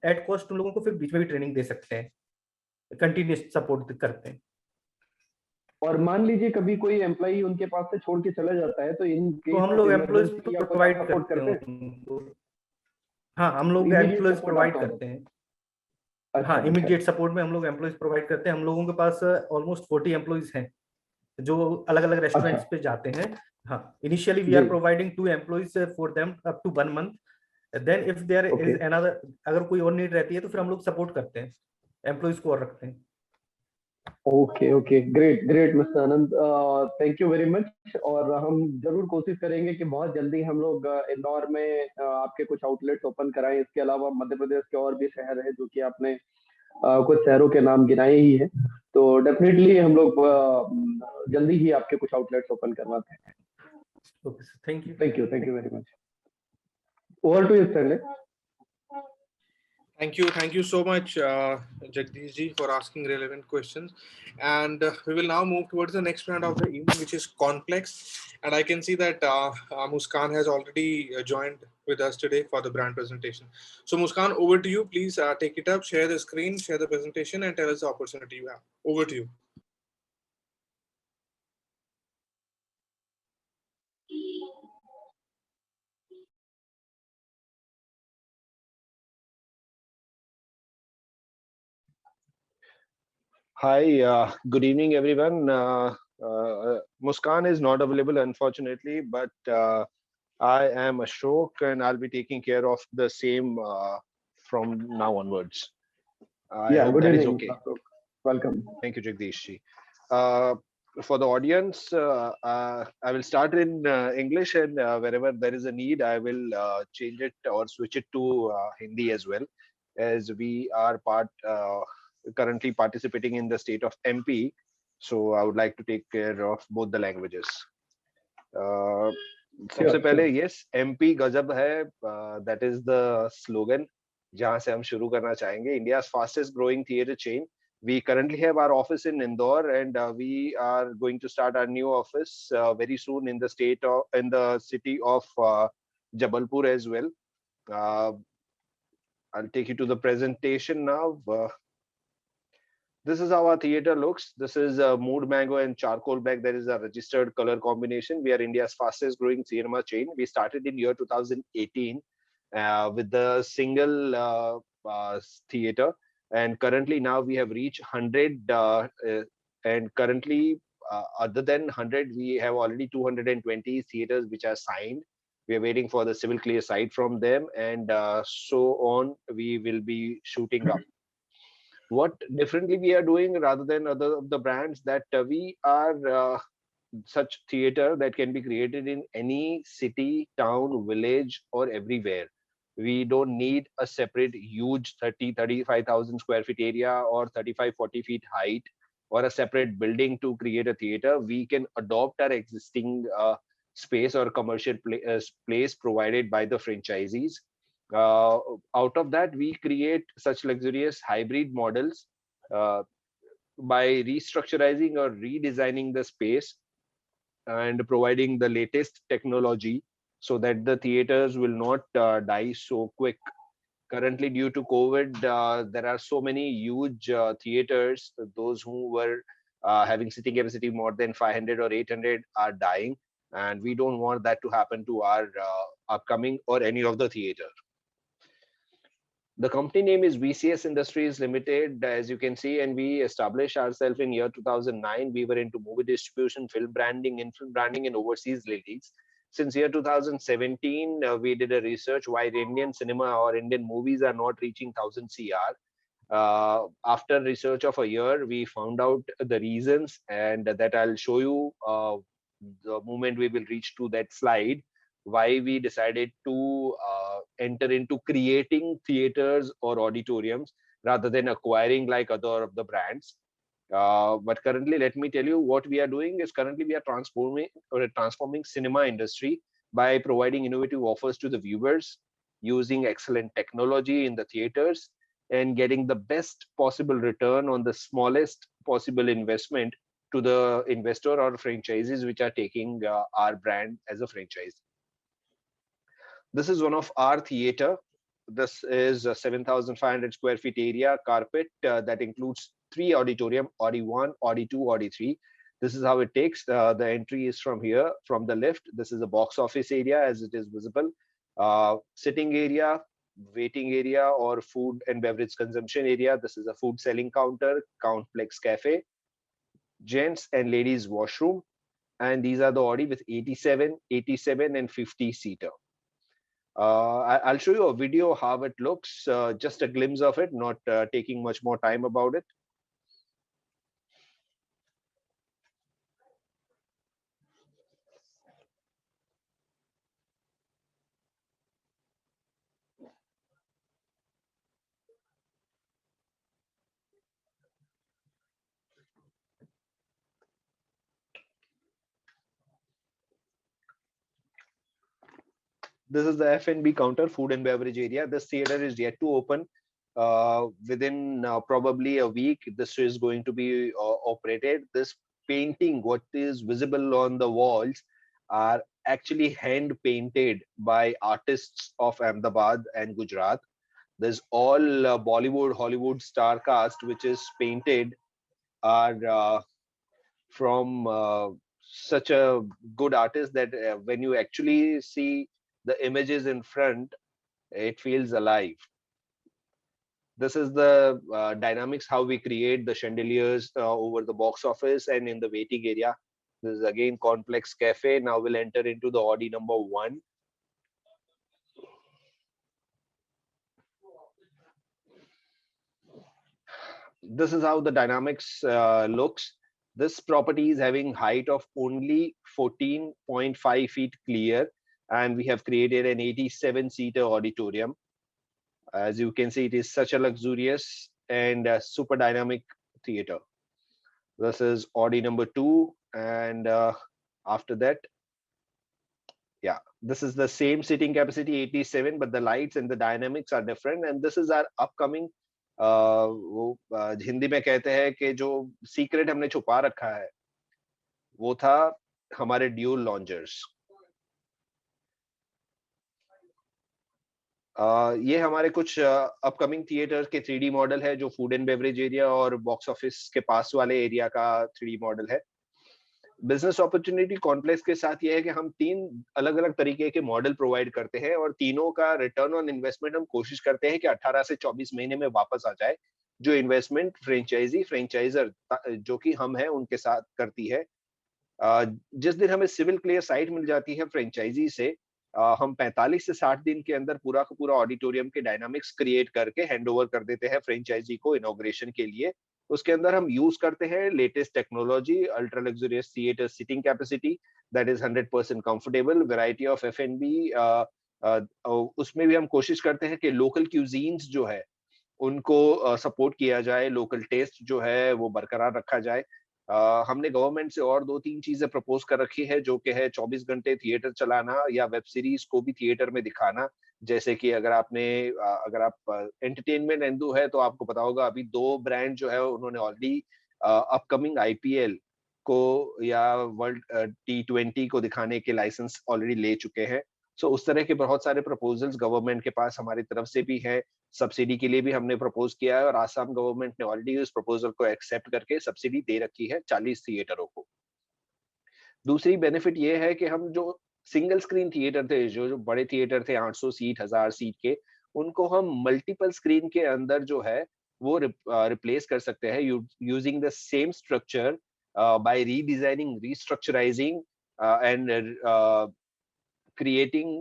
एट कॉस्ट उन लोगों को फिर बीच में भी ट्रेनिंग दे सकते हैं, कंटिन्यूस सपोर्ट करते हैं। और मान लीजिए कभी कोई एम्प्लॉई उनके पास से छोड़ के चला जाता है, तो इन तो केस हम ऑफ लोग एम्प्लॉइज इमरजेंसी या कुछ आप प्रोवाइड सपोर्ट करते करते हैं हैं? उनको। हाँ, हम लोग इमीडिएट एम्प्लॉइज सपोर्ट आप प्रोवाइड कहाँ करते देते हैं? हैं। हाँ, अच्छा, अच्छा, इमीडिएट अच्छा, सपोर्ट में हम लोग एम्प्लॉइज प्रोवाइड करते हैं। हम लोगों के पास ऑलमोस्ट 40 एम्प्लॉइज हैं जो अलग अलग अच्छा, रेस्टोरेंट्स पे जाते हैं। हाँ, इनिशियली वी जी, are providing 2 employees for them up to 1 month। Then if there okay, is another, अगर कोई और नीड रहती है तो फिर हम लोग सपोर्ट करते हैं, एम्प्लॉइज को और रखते हैं। Okay, okay, great, great mister Anand, thank you very much. और हम जरूर कोशिश करेंगे कि बहुत जल्दी हम लोग इंदौर में आपके कुछ आउटलेट्स ओपन कराएं। इसके अलावा मध्य प्रदेश के और भी शहर हैं जो कि आपने कुछ शहरों के नाम गिनाए ही हैं, तो डेफिनेटली हम लोग जल्दी ही आपके कुछ आउटलेट्स ओपन करवाते हैं। Okay sir, thank you. Thank you very much. Over to you Stanley. Thank you so much, Jagdish ji, for asking relevant questions. And we will now move towards the next round of the evening, which is complex. And I can see that Muskan has already joined with us today for the brand presentation. So Muskan, over to you. Please take it up, share the screen, share the presentation, and tell us the opportunity you have. Over to you. Hi, good evening, everyone. Muskan is not available, unfortunately, but I am Ashok and I'll be taking care of the same from now onwards. I Yeah, hope good that is evening, okay. Ashok. Welcome. Thank you, Jagdish ji. For the audience, I will start in English, and wherever there is a need, I will change it or switch it to Hindi as well, as we are currently participating in the state of MP. So I would like to take care of both the languages. सबसे Sure, पहले sure. yes, MP गजब है, that is the slogan जहां से हम शुरू करना चाहेंगे. India's fastest growing theatre chain. We currently have our office in Indore, and we are going to start our new office very soon in the city of Jabalpur as well. I'll take you to the presentation now. This is how our theater looks. This is Mood Mango and Charcoal Black. There is a registered color combination. We are India's fastest growing cinema chain. We started in year 2018 with the single theater, and currently now we have reached 100, and currently other than 100 we have already 220 theaters which are signed. We are waiting for the civil clear site from them, and so on we will be shooting up. What differently we are doing rather than other of the brands, that we are such theater that can be created in any city, town, village, or everywhere. We don't need a separate huge 35,000 square feet area or 35-40 feet height or a separate building to create a theater. We can adopt our existing space or commercial place provided by the franchisees. Out of that, we create such luxurious hybrid models uh, by restructuring or redesigning the space and providing the latest technology so that the theaters will not die so quick. Currently, due to COVID, there are so many huge theaters. Those who were having sitting capacity more than 500 or 800 are dying, and we don't want that to happen to our upcoming or any of the theater. The company name is VCS Industries Limited, as you can see, and we established ourselves in year 2009. We were into movie distribution, film branding, infant branding, and overseas release. Since year 2017, we did a research why Indian cinema or Indian movies are not reaching 1000 CR. After research of a year, we found out the reasons, and that I'll show you the moment we will reach to that slide. why we decided to enter into creating theaters or auditoriums rather than acquiring like other of the brands. But currently, let me tell you what we are doing is currently we are transforming cinema industry by providing innovative offers to the viewers, using excellent technology in the theaters, and getting the best possible return on the smallest possible investment to the investor or franchises which are taking our brand as a franchise. This is one of our theater. This is a 7,500 square feet area carpet that includes 3 auditorium, Audi 1, Audi 2, Audi 3. This is how it takes. The entry is from here, from the left. This is a box office area as it is visible. Sitting area, waiting area, or food and beverage consumption area. This is a food selling counter, Countplex Cafe, gents and ladies washroom. And these are the Audi with 87, 87 and 50 seater. I'll show you a video how it looks, just a glimpse of it, not taking much more time about it. This is the F&B counter, food and beverage area. This theater is yet to open. Within probably a week, this is going to be operated. This painting, what is visible on the walls, are actually hand painted by artists of Ahmedabad and Gujarat. There's all Bollywood, Hollywood star cast, which is painted, are from such a good artist that when you actually see the images in front, it feels alive. This is the dynamics, how we create the chandeliers over the box office and in the waiting area. This is again Complex Cafe. Now we'll enter into the Audi number 1. This is how the dynamics looks. This property is having height of only 14.5 feet clear, and we have created an 87-seater auditorium. As you can see, it is such a luxurious and super dynamic theater. This is Audi number 2, and after that, yeah, this is the same seating capacity, 87, but the lights and the dynamics are different. And this is our upcoming वो हिंदी में कहते हैं कि जो secret हमने छुपा रखा है वो था हमारे ड्यूल लॉन्जर्स। ये हमारे कुछ अपकमिंग थिएटर के 3D मॉडल है जो फूड एंड बेवरेज एरिया और बॉक्स ऑफिस के पास वाले एरिया का 3D मॉडल है। बिजनेस अपॉर्चुनिटी कॉम्प्लेक्स के साथ ये है कि हम 3 अलग अलग तरीके के मॉडल प्रोवाइड करते हैं और तीनों का रिटर्न ऑन इन्वेस्टमेंट हम कोशिश करते हैं कि 18 से 24 महीने में वापस आ जाए। जो इन्वेस्टमेंट फ्रेंचाइजर जो कि हम हैं उनके साथ करती है। जिस दिन हमें सिविल क्लियर साइट मिल जाती है फ्रेंचाइजी से, हम 45 से 60 दिन के अंदर पूरा का पूरा ऑडिटोरियम के डायनामिक्स क्रिएट करके हैंडओवर कर देते हैं फ्रेंचाइजी को इनॉग्रेशन के लिए। उसके अंदर हम यूज करते हैं latest technology, ultra luxurious theatre seating capacity that is 100% comfortable, variety of F&B। उसमें भी हम कोशिश करते हैं कि लोकल क्यूजीन्स जो है उनको सपोर्ट किया जाए, लोकल टेस्ट जो है वो बरकरार रखा जाए। हमने गवर्नमेंट से और 2-3 चीजें प्रपोज कर रखी है जो कि है 24 घंटे थिएटर चलाना या वेब सीरीज को भी थिएटर में दिखाना। जैसे कि अगर आप एंटरटेनमेंट हिंदू है तो आपको पता होगा अभी 2 ब्रांड जो है उन्होंने ऑलरेडी अपकमिंग IPL को या वर्ल्ड T20 को दिखाने के लाइसेंस ऑलरेडी ले चुके हैं। सो उस तरह के बहुत सारे प्रपोजल्स गवर्नमेंट के पास हमारी तरफ से भी है। सब्सिडी के लिए भी हमने प्रपोज किया है और आसाम गवर्नमेंट ने ऑलरेडी उस प्रपोजल को एक्सेप्ट करके सब्सिडी दे रखी है 40 थिएटरों को। दूसरी बेनिफिट ये है कि हम जो सिंगल स्क्रीन थिएटर थे, जो बड़े थिएटर थे 800 सीट 1000 सीट के, उनको हम मल्टीपल स्क्रीन के अंदर जो है वो रिप्लेस कर सकते हैं using the same structure by redesigning, restructurising and creating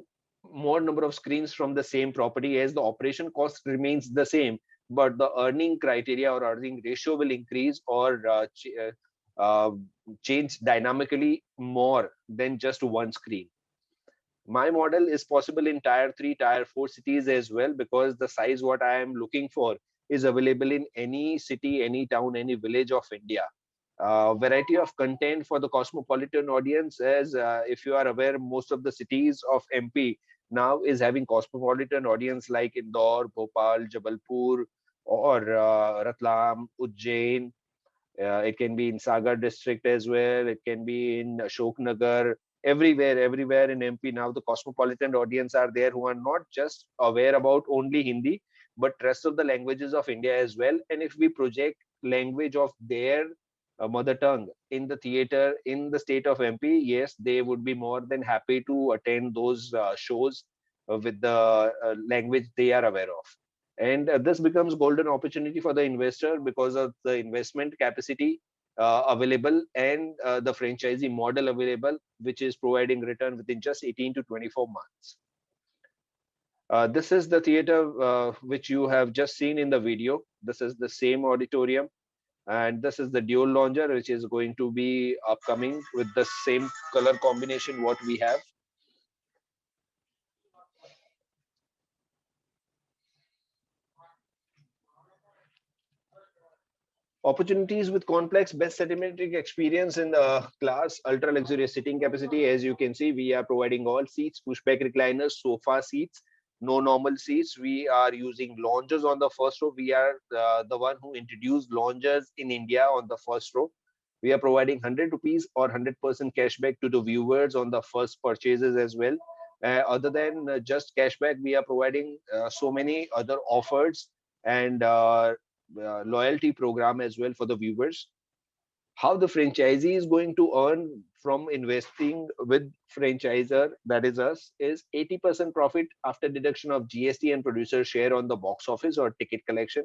more number of screens from the same property, as the operation cost remains the same, but the earning criteria or earning ratio will increase or change dynamically more than just one screen. My model is possible in tier 3, tier 4 cities as well, because the size what I am looking for is available in any city, any town, any village of India. Variety of content for the cosmopolitan audience, as if you are aware, most of the cities of MP now is having cosmopolitan audience like Indore, Bhopal, Jabalpur, or Ratlam, Ujjain. It can be in Sagar district as well. It can be in Ashoknagar. Everywhere in MP now, the cosmopolitan audience are there who are not just aware about only Hindi, but rest of the languages of India as well. And if we project language of their mother tongue in the theater in the state of MP, yes, they would be more than happy to attend those shows with the language they are aware of. And this becomes golden opportunity for the investor because of the investment capacity available, and the franchisee model available, which is providing return within just 18 to 24 months. This is the theater which you have just seen in the video. This is the same auditorium, and this is the dual lounger, which is going to be upcoming with the same color combination what we have. Opportunities with complex best cinematic experience in the class ultra luxurious sitting capacity. As you can see, we are providing all seats, pushback recliners, sofa seats, no normal seats. We are using loungers on the first row. We are the one who introduced loungers in India on the first row. We are providing 100 rupees or 100% cashback to the viewers on the first purchases as well. Other than just cashback, we are providing so many other offers and loyalty program as well for the viewers. How the franchisee is going to earn from investing with franchisor, that is us, is 80% profit after deduction of GST and producer share on the box office or ticket collection.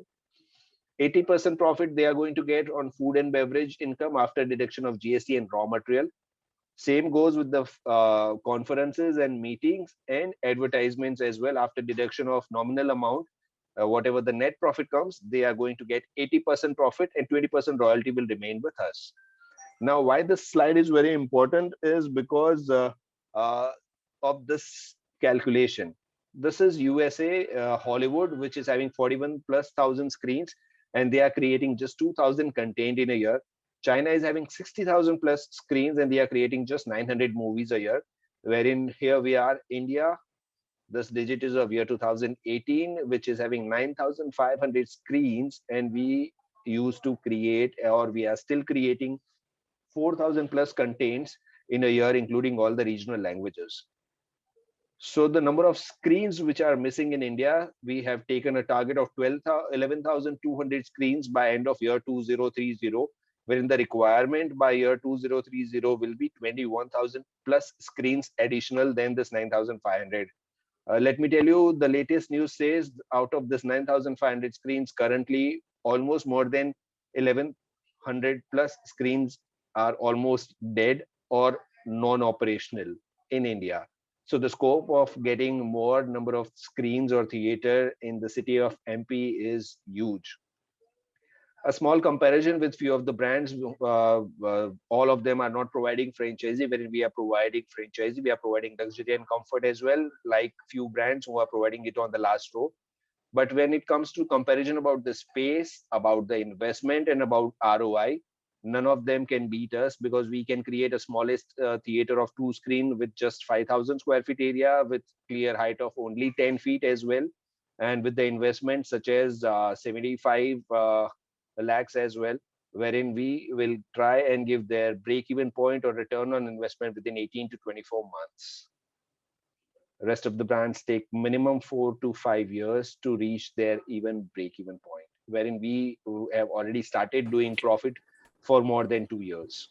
80% profit they are going to get on food and beverage income after deduction of GST and raw material. Same goes with the conferences and meetings and advertisements as well. After deduction of nominal amount, whatever the net profit comes, they are going to get 80% profit and 20% royalty will remain with us. Now, why this slide is very important is because of this calculation. This is USA, Hollywood, which is having 41,000+ screens, and they are creating just 2,000 content in a year. China is having 60,000+ screens, and they are creating just 900 movies a year. Wherein here we are, India. This digit is of year 2018, which is having 9,500 screens, and we used to create, or we are still creating, 4,000+ contents in a year, including all the regional languages. So the number of screens which are missing in India, we have taken a target of 11,200 screens by end of year 2030, wherein the requirement by year 2030 will be 21,000+ screens additional than this 9,500. Let me tell you, the latest news says out of this 9,500 screens, currently almost more than 1,100+ screens are almost dead or non-operational in India. So the scope of getting more number of screens or theater in the city of MP is huge. A small comparison with few of the brands, all of them are not providing franchisee, wherein we are providing franchisee. We are providing luxury and comfort as well, like few brands who are providing it on the last row. But when it comes to comparison about the space, about the investment, and about ROI, none of them can beat us, because we can create a smallest theater of 2 screen with just 5,000 square feet area with clear height of only 10 feet as well. And with the investment such as 75 lakhs as well, wherein we will try and give their break-even point or return on investment within 18 to 24 months. The rest of the brands take minimum 4 to 5 years to reach their even break-even point, wherein we have already started doing profit for more than 2 years.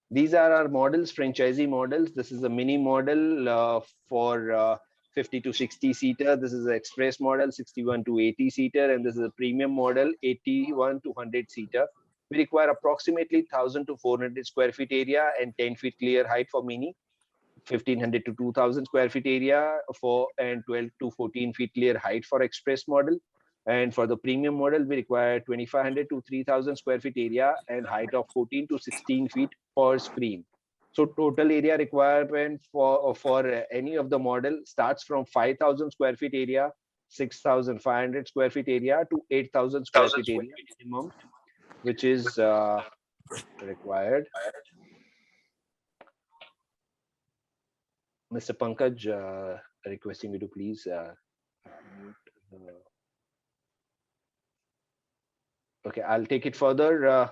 These are our models, franchisee models. This is a mini model for 50 to 60 seater. This is an express model, 61 to 80 seater, and this is a premium model, 81 to 100 seater. We require approximately 1,000 to 400 square feet area and 10 feet clear height for mini, 1,500 to 2,000 square feet area for, and 12 to 14 feet clear height for express model. And for the premium model, we require 2,500 to 3,000 square feet area and height of 14 to 16 feet per screen. So total area requirement for any of the model starts from 5,000 square feet area, 6,500 square feet area to 8,000 square feet area minimum, which is required. Mr. Pankaj, requesting you to please mute the- Okay, I'll take it further.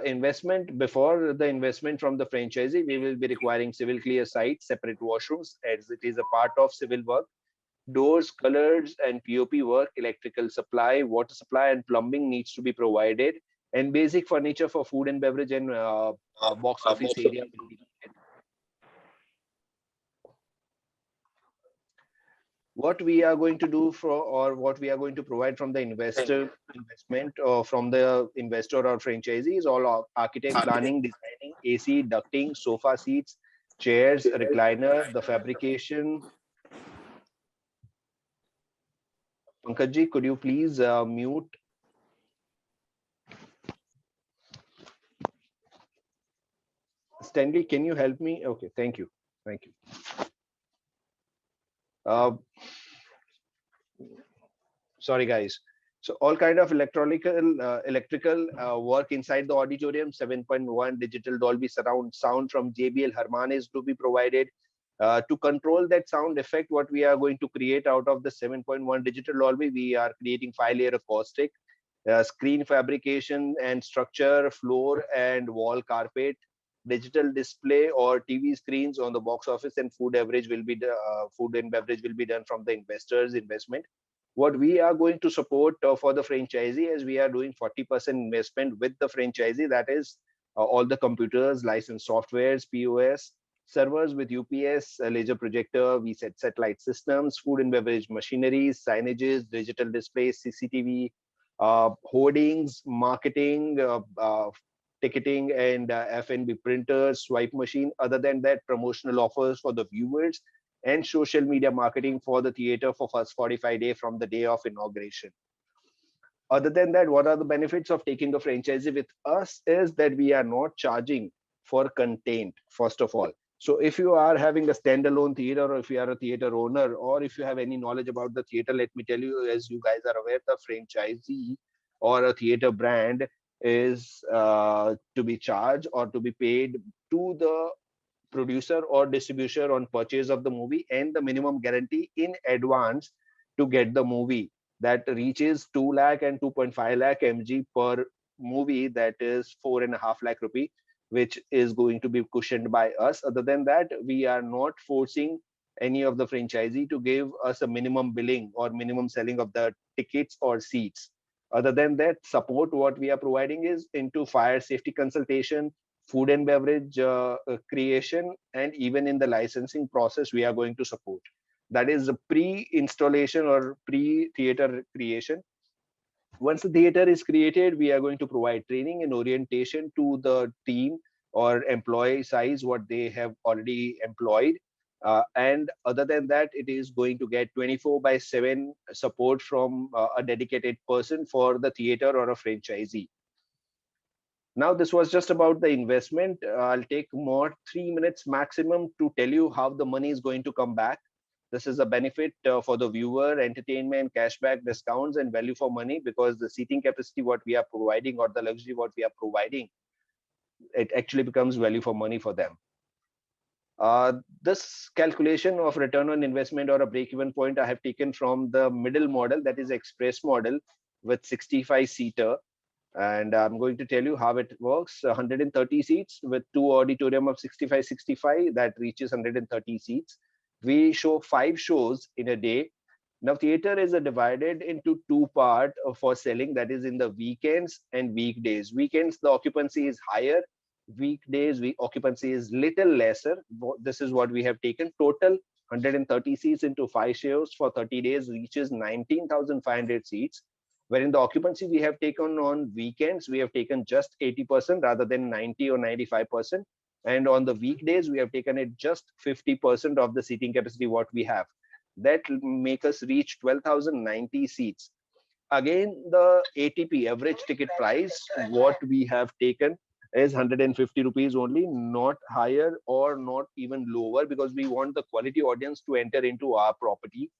Investment, before the investment from the franchisee, we will be requiring civil clear sites, separate washrooms, as it is a part of civil work, doors, colors, and POP work, electrical supply, water supply, and plumbing needs to be provided, and basic furniture for food and beverage and box office area will be needed. What we are going to do for, or what we are going to provide from the investment or from the investor or franchisee is all architect planning, designing, AC, ducting, sofa seats, chairs, recliner, the fabrication. Pankaj, could you please mute? Stanley, can you help me? Okay, thank you. Thank you. Sorry, guys. So all kind of electrical work inside the auditorium, 7.1 digital Dolby surround sound from JBL Harman is to be provided. To control that sound effect, what we are going to create out of the 7.1 digital Dolby, we are creating 5-layer acoustic, screen fabrication and structure, floor and wall carpet, digital display or TV screens on the box office, and food and beverage will be done from the investors' investment. What we are going to support for the franchisee is we are doing 40% investment with the franchisee, that is all the computers, licensed softwares, POS, servers with UPS, laser projector, VSAT satellite systems, food and beverage machineries, signages, digital displays, CCTV, hoardings, marketing, ticketing, and F&B printers, swipe machine. Other than that, promotional offers for the viewers and social media marketing for the theater for first 45 days from the day of inauguration. Other than that, what are the benefits of taking a franchisee with us is that we are not charging for content, first of all. So if you are having a standalone theater, or if you are a theater owner, or if you have any knowledge about the theater, let me tell you, as you guys are aware, the franchisee or a theater brand is to be charged or to be paid to the producer or distributor on purchase of the movie, and the minimum guarantee in advance to get the movie that reaches 2 lakh and 2.5 lakh mg per movie, that is 4.5 lakh rupee, which is going to be cushioned by us. Other than that, we are not forcing any of the franchisee to give us a minimum billing or minimum selling of the tickets or seats. Other than that, support what we are providing is into fire safety consultation, food and beverage creation, and even in the licensing process, we are going to support. That is a pre-installation or pre-theater creation. Once the theater is created, we are going to provide training and orientation to the team or employee size, what they have already employed. And other than that, it is going to get 24/7 support from a dedicated person for the theater or a franchisee. Now, this was just about the investment. I'll take more 3 minutes maximum to tell you how the money is going to come back. This is a benefit for the viewer, entertainment, cashback, discounts, and value for money, because the seating capacity what we are providing, or the luxury what we are providing, it actually becomes value for money for them. This calculation of return on investment or a break-even point I have taken from the middle model, that is express model with 65-seater. And I'm going to tell you how it works. 130 seats with 2 auditorium of 65, that reaches 130 seats. We show 5 shows in a day. Now, theater is divided into 2 parts for selling, that is in the weekends and weekdays. Weekends, the occupancy is higher. Weekdays, occupancy is little lesser. This is what we have taken. Total 130 seats into 5 shows for 30 days reaches 19,500 seats. Wherein the occupancy we have taken on weekends, we have taken just 80% rather than 90 or 95%. And on the weekdays, we have taken it just 50% of the seating capacity what we have. That make us reach 12,090 seats. Again, the ATP, average ticket price, what we have taken is 150 rupees only, not higher or not even lower, because we want the quality audience to enter into our property.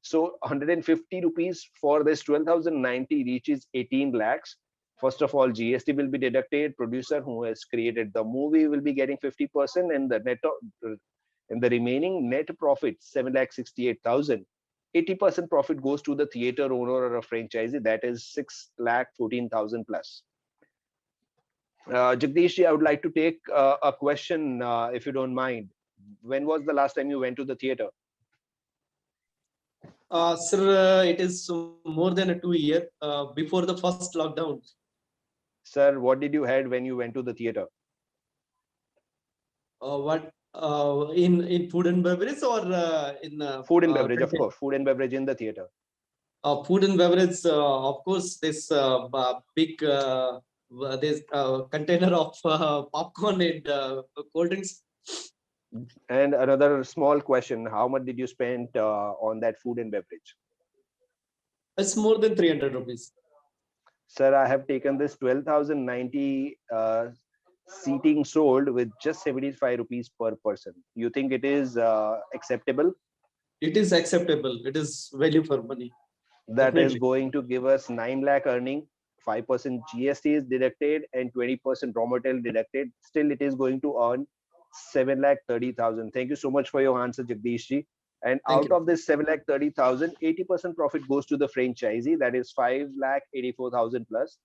So 150 rupees for this 12,090 reaches 18 lakhs. First of all, GST will be deducted. Producer who has created the movie will be getting 50%, and the remaining net profit 7,68,000. 80% profit goes to the theater owner or a franchisee, that is 6,14,000 plus. Jagdish ji, I would like to take a question, if you don't mind. When was the last time you went to the theater? Sir, it is more than 2 years before the first lockdown. Sir, what did you had when you went to the theater? What in food and beverage or in Food and beverage, of course. Food and beverage in the theater. Food and beverage, of course, this big this container of popcorn and cold drinks. And another small question: how much did you spend on that food and beverage? It's more than 300 rupees. Sir, I have taken this 12,090 seating sold with just 75 rupees per person. You think it is acceptable? It is acceptable. It is value for money. That is Definitely. going to give us 9 lakh earning, 5% GST is deducted, and 20% raw material deducted. Still, it is going to earn 7,30,000. Thank you so much for your answer, Jagdish ji. And Thank out you. of this 7,30,000, 80% profit goes to the franchisee, that is 5,84,000 plus.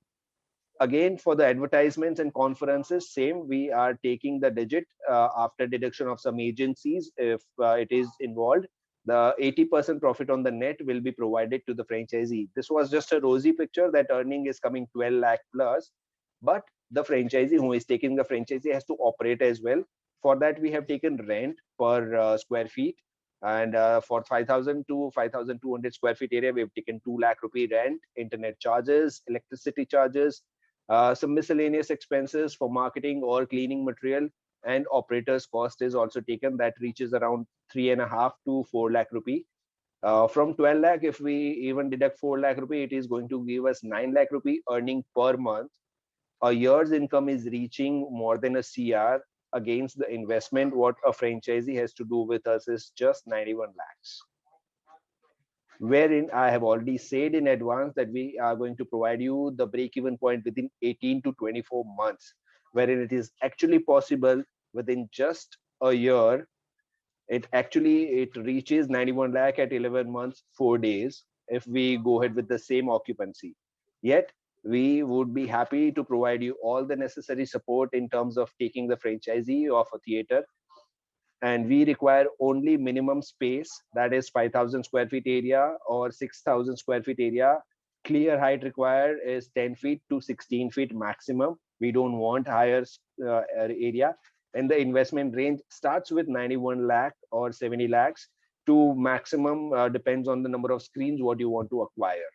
Again, for the advertisements and conferences, same, we are taking the digit after deduction of some agencies if it is involved. The 80% profit on the net will be provided to the franchisee. This was just a rosy picture that earning is coming 12 lakh plus, but the franchisee who is taking the franchisee has to operate as well. For that, we have taken rent per square feet. And for 5,000 to 5,200 square feet area, we have taken 2 lakh rupee rent, internet charges, electricity charges, some miscellaneous expenses for marketing or cleaning material, and operators cost is also taken, that reaches around 3.5 to 4 lakh rupee. From 12 lakh, if we even deduct 4 lakh rupee, it is going to give us 9 lakh rupee earning per month. A year's income is reaching more than a CR. Against the investment, what a franchisee has to do with us is just 91 lakhs. Wherein I have already said in advance that we are going to provide you the break-even point within 18 to 24 months, wherein it is actually possible within just a year. It reaches 91 lakh at 11 months, 4 days, if we go ahead with the same occupancy. Yet, we would be happy to provide you all the necessary support in terms of taking the franchisee of a theater. And we require only minimum space, that is 5,000 square feet area or 6,000 square feet area. Clear height required is 10 feet to 16 feet maximum. We don't want higher area. And the investment range starts with 91 lakh or 70 lakhs to maximum, depends on the number of screens what you want to acquire.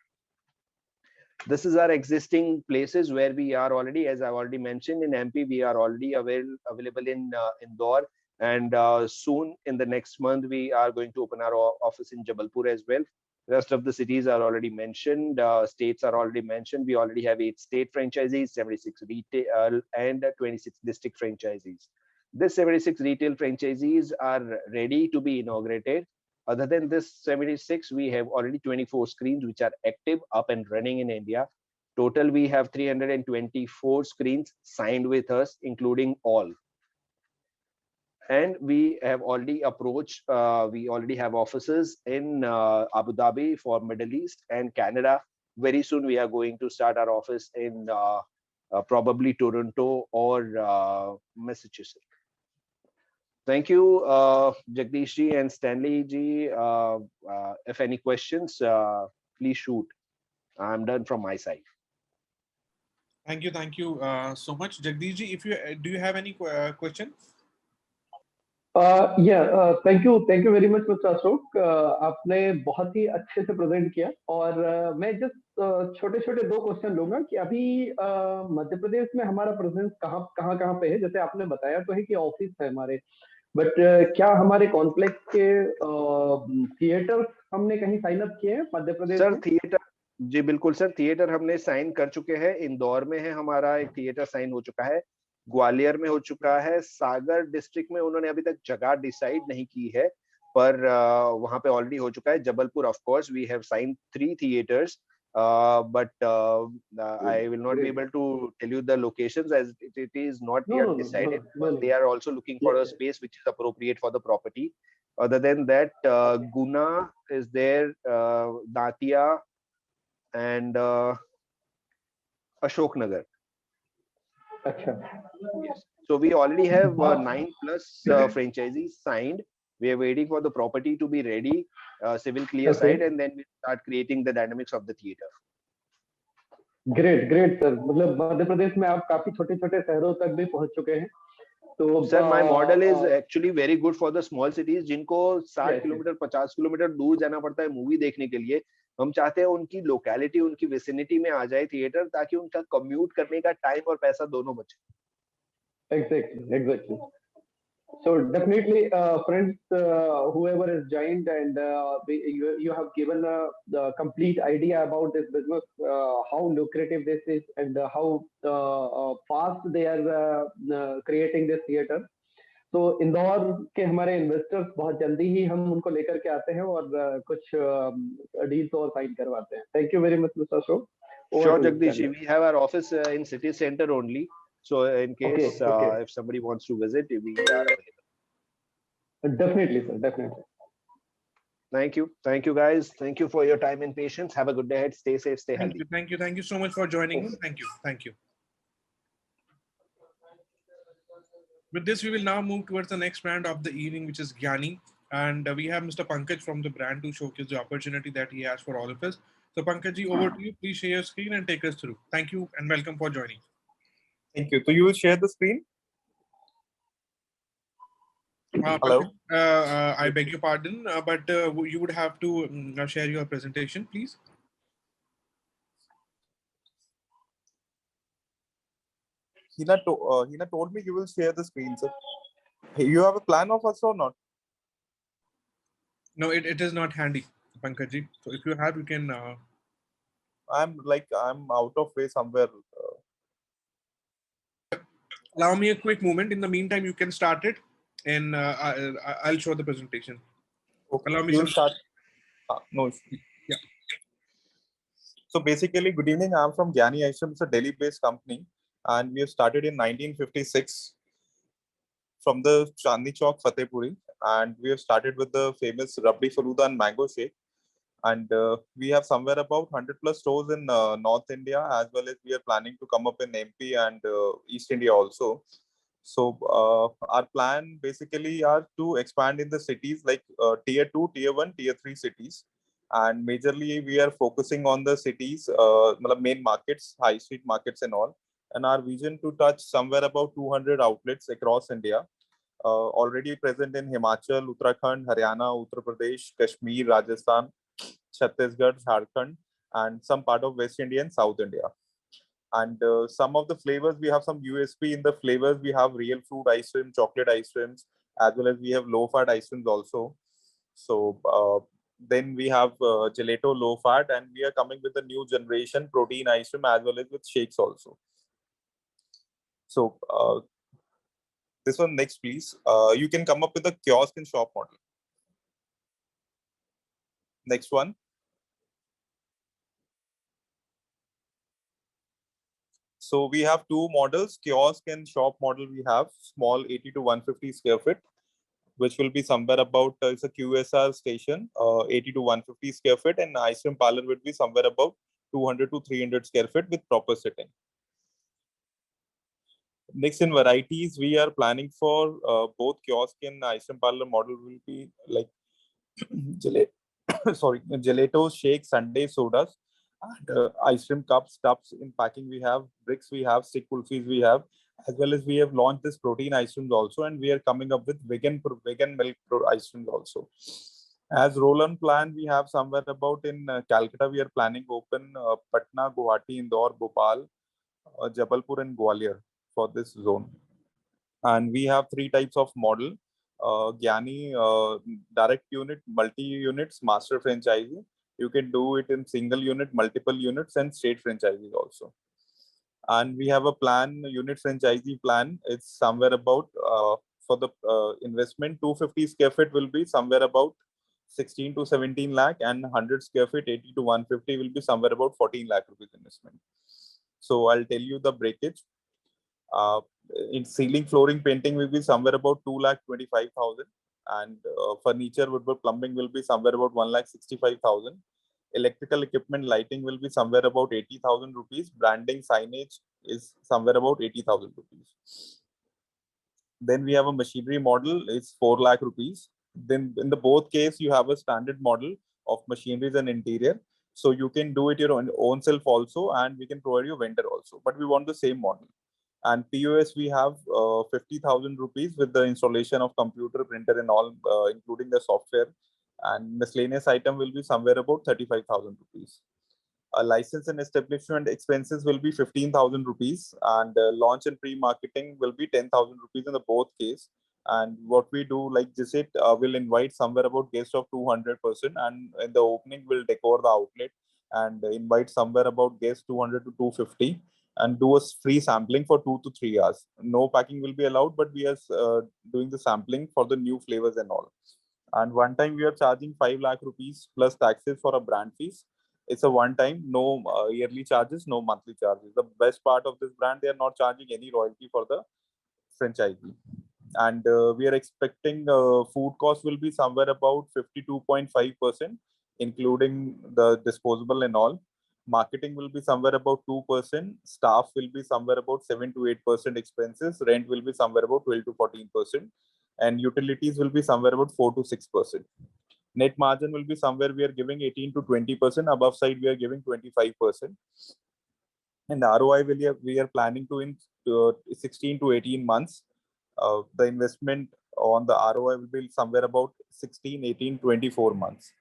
This is our existing places where we are already, as I've already mentioned, in MP, we are already available in Indore. And soon in the next month, we are going to open our office in Jabalpur as well. Rest of the cities are already mentioned. States are already mentioned. We already have 8 state franchisees, 76 retail and 26 district franchisees. This 76 retail franchisees are ready to be inaugurated. Other than this 76, we have already 24 screens which are active, up and running in India. Total, we have 324 screens signed with us, including all. And we have already approached, we already have offices in Abu Dhabi for Middle East and Canada. Very soon, we are going to start our office in probably Toronto or Massachusetts. Thank you, Jagdish ji and Stanley ji. If any questions, please shoot. I'm done from my side. Thank you so much, Jagdish ji. If you do you have any questions? Thank you very much mister Ashok. आपने बहुत ही अच्छे से present किया और मैं just छोटे छोटे 2 question लूंगा कि अभी मध्य प्रदेश में हमारा प्रेजेंस कहाँ पे है. जैसे आपने बताया तो है कि ऑफिस है हमारे, बट क्या हमारे कॉम्प्लेक्स के थिएटर हमने कहीं साइन अप किए हैं मध्य प्रदेश सर में? थिएटर, जी बिल्कुल सर, थिएटर हमने साइन कर चुके हैं. इंदौर में है हमारा एक थिएटर साइन हो चुका है. ग्वालियर में हो चुका है, सागर डिस्ट्रिक्ट में उन्होंने अभी तक जगह डिसाइड नहीं की है, पर वहां पे ऑलरेडी हो चुका है। Jabalpur of course we have signed 3 theatres, but I will not be Great. able to tell you the locations as it is not No, yet no, no, no, decided, no, because no. they are also looking for a Yes, space which is appropriate for the property. Other than that, Guna is there, Datia, and Ashok Nagar. अच्छा, Yes. So we already have बहुत 9 plus franchisees signed. We are waiting for the property to be ready, civil clear okay. side, and then we start creating the dynamics of the theater. Great great sir, मतलब मध्य प्रदेश में आप काफी छोटे छोटे शहरों तक भी पहुंच चुके हैं, तो Sir, my model is actually very good for the small cities जिनको 60 yes, yes. किलोमीटर 50 किलोमीटर दूर जाना पड़ता है मूवी देखने के लिए। हम चाहते हैं उनकी लोकेलिटी, उनकी विसिनिटी में आ जाए थिएटर, ताकि उनका कम्यूट करने का टाइम और पैसा दोनों बचे। Exactly, exactly. So definitely, friends, whoever is joined, and you have given the complete idea about this business, how lucrative this is, and how fast they are creating this theater. तो इंदौर के हमारे investors बहुत जल्दी ही हम उनको लेकर के आते हैं और कुछ डील्स और साइन करवाते हैं। Thank you very much mister Ashok. Sure, Jagdish, we have our office in city center only. So in case Okay. if somebody wants to visit, we are available. Definitely, sir, definitely. Thank you guys. Thank you for your time and patience. Have a good day ahead. Stay safe, stay healthy. Thank you so much for joining in. Thank you. With this, we will now move towards the next brand of the evening, which is Gyani. And we have Mr. Pankaj from the brand to showcase the opportunity that he has for all of us. So Pankaj ji, over to you. Please share your screen and take us through. Thank you and welcome for joining. Thank you. So you will share the screen? Hello. I beg your pardon, but you would have to share your presentation, please. Hina told me you will share the screen, sir. You have a plan of us or not? No, it is not handy, Pankaj ji. So if you have, you can. I'm out of way somewhere. Allow me a quick moment. In the meantime, you can start it, and I'll show the presentation. Okay. Allow me You some. will start. No. Yeah. So basically, good evening. I'm from Gyani Ashram. It's a Delhi-based company, and we have started in 1956 from the Chandni Chowk, Fatehpuri, and we have started with the famous Rabdi Faluda and Mango Shake. And we have somewhere about 100 plus stores in North India, as well as we are planning to come up in MP and East India also. So our plan basically are to expand in the cities like tier 2, tier 1, tier 3 cities. And majorly we are focusing on the cities, main markets, high street markets and all. And our vision to touch somewhere about 200 outlets across India. Already present in Himachal, Uttarakhand, Haryana, Uttar Pradesh, Kashmir, Rajasthan, Chhattisgarh, Jharkhand, and some part of West India and South India. And some of the flavors, we have some USP in the flavors. We have real fruit ice cream, chocolate ice creams, as well as we have low fat ice creams also. So then we have gelato low fat, and we are coming with a new generation protein ice cream as well as with shakes also. So this one next, please. You can come up with a kiosk and shop model. Next one. So we have two models, kiosk and shop model. We have small 80 to 150 square feet, which will be somewhere about, it's a QSR station, 80 to 150 square feet, and ice cream parlor would be somewhere about 200 to 300 square feet with proper sitting. Next, in varieties, we are planning for both kiosk and ice cream parlor model will be like gelato, shakes, sundae, sodas, and ice cream cups, tubs in packing. We have bricks, we have stick kulfis, we have, as well as we have launched this protein ice creams also, and we are coming up with vegan milk ice creams also. As roll-on plan, we have somewhere about in Calcutta, we are planning open Patna, Guwahati, Indore, Bhopal, Jabalpur, and Gwalior for this zone. And we have three types of model. Gyani direct unit, multi units, master franchisee. You can do it in single unit, multiple units, and state franchises also. And we have a plan, unit franchisee plan. It's somewhere about for the investment 250 square feet will be somewhere about 16 to 17 lakh, and 100 square feet 80 to 150 will be somewhere about 14 lakh rupees investment. So I'll tell you the breakage. Uh, in ceiling, flooring, painting will be somewhere about 2,25,000, and furniture, woodwork, plumbing will be somewhere about 1,65,000. Electrical equipment, lighting will be somewhere about 80,000 rupees. Branding, signage is somewhere about 80,000 rupees. Then we have a machinery model, it's 4 lakh rupees. Then in the both case, you have a standard model of machineries and interior. So you can do it your own self also, and we can provide you vendor also. But we want the same model. And POS, we have 50,000 rupees with the installation of computer, printer, and all, including the software. And miscellaneous item will be somewhere about 35,000 rupees. License and establishment expenses will be 15,000 rupees, and launch and pre-marketing will be 10,000 rupees in the both case. And what we do, like this, it will invite somewhere about guests of 200%, and in the opening we'll decor the outlet and invite somewhere about guests 200 to 250, and do a free sampling for 2 to 3 hours. No packing will be allowed, but we are doing the sampling for the new flavors and all. And one time we are charging 5 lakh rupees plus taxes for a brand fees. It's a one time, no yearly charges, no monthly charges. The best part of this brand, they are not charging any royalty for the franchisee. And we are expecting food cost will be somewhere about 52.5%, including the disposable and all. Marketing will be somewhere about 2%. Staff will be somewhere about 7 to 8% expenses. Rent will be somewhere about 12 to 14%. And utilities will be somewhere about 4 to 6%. Net margin will be somewhere we are giving 18 to 20%. Above side, we are giving 25%. And ROI we are planning to in 16 to 18 months. The investment on the ROI will be somewhere about 16, 18, 24 months.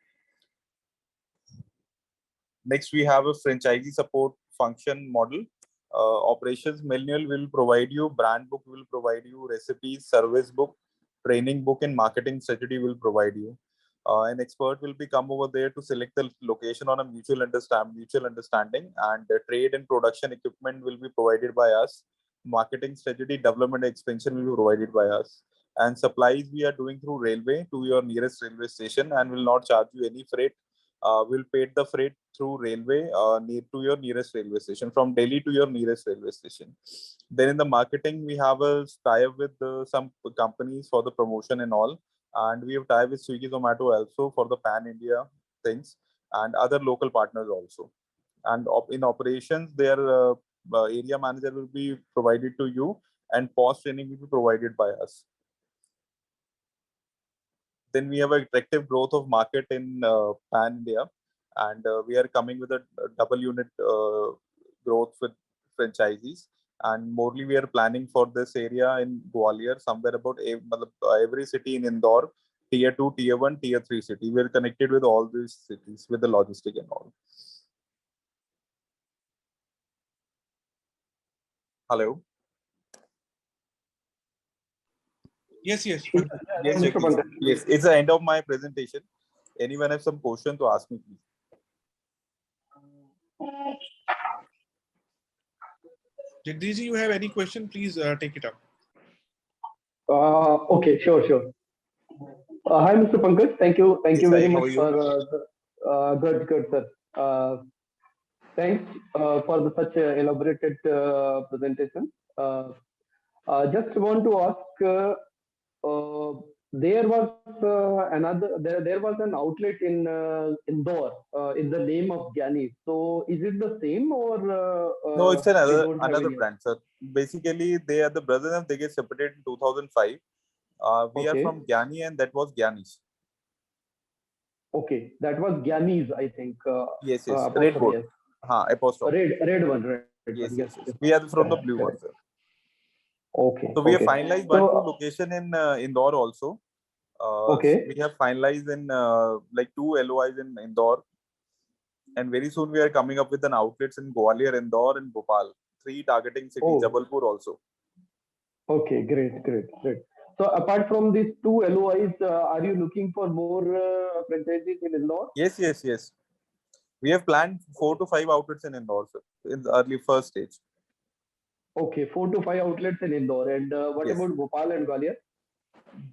Next, we have a franchisee support function model. Operations manual will provide you, brand book will provide you, recipes, service book, training book, and marketing strategy will provide you. An expert will be come over there to select the location on a mutual understanding, and trade and production equipment will be provided by us. Marketing strategy, development, expansion will be provided by us. And supplies we are doing through railway to your nearest railway station, and will not charge you any freight. Will pay the freight through railway near to your nearest railway station, from Delhi to your nearest railway station. Then in the marketing, we have a tie-up with some companies for the promotion and all. And we have tie with Swiggy, Zomato also for the pan India things, and other local partners also. And in operations, their area manager will be provided to you, and post training will be provided by us. Then we have a attractive growth of market in pan India, and we are coming with a double unit growth with franchisees. And morely we are planning for this area in Gwalior, somewhere about every city in Indore, tier 2, tier 1, tier 3 city. We are connected with all these cities with the logistic and all. Hello. Yes. Yes, Jagdish. Yes, it's the end of my presentation. Anyone have some question to ask me, please? Jagdish, you have any question? Please take it up. Okay, sure. Hi, Mr. Pankaj. Thank you very much for good, sir. Thanks for such elaborated presentation. Just want to ask. There was there was an outlet in Indore in the name of Gyani. So is it the same, or no? It's another brand, sir. Basically, they are the brothers and they get separated in 2005. We are from Gyani, and that was Gyani's. Okay, that was Gyani's, I think. Yes. Red board. Apostrophe. Red one. Yes. We are from the blue one, sir. Okay. So we have finalized one location in Indore also. We have finalized in like 2 LOIs in Indore, and very soon we are coming up with an outlets in Gwalior, Indore, and Bhopal. 3 targeting cities, Jabalpur also. Okay, great. So apart from these 2 LOIs, are you looking for more franchises in Indore? Yes. We have planned 4 to 5 outlets in Indore, sir, in the early first stage. Okay, 4 to 5 outlets in Indore. And what Yes. about Bhopal and Gwalior?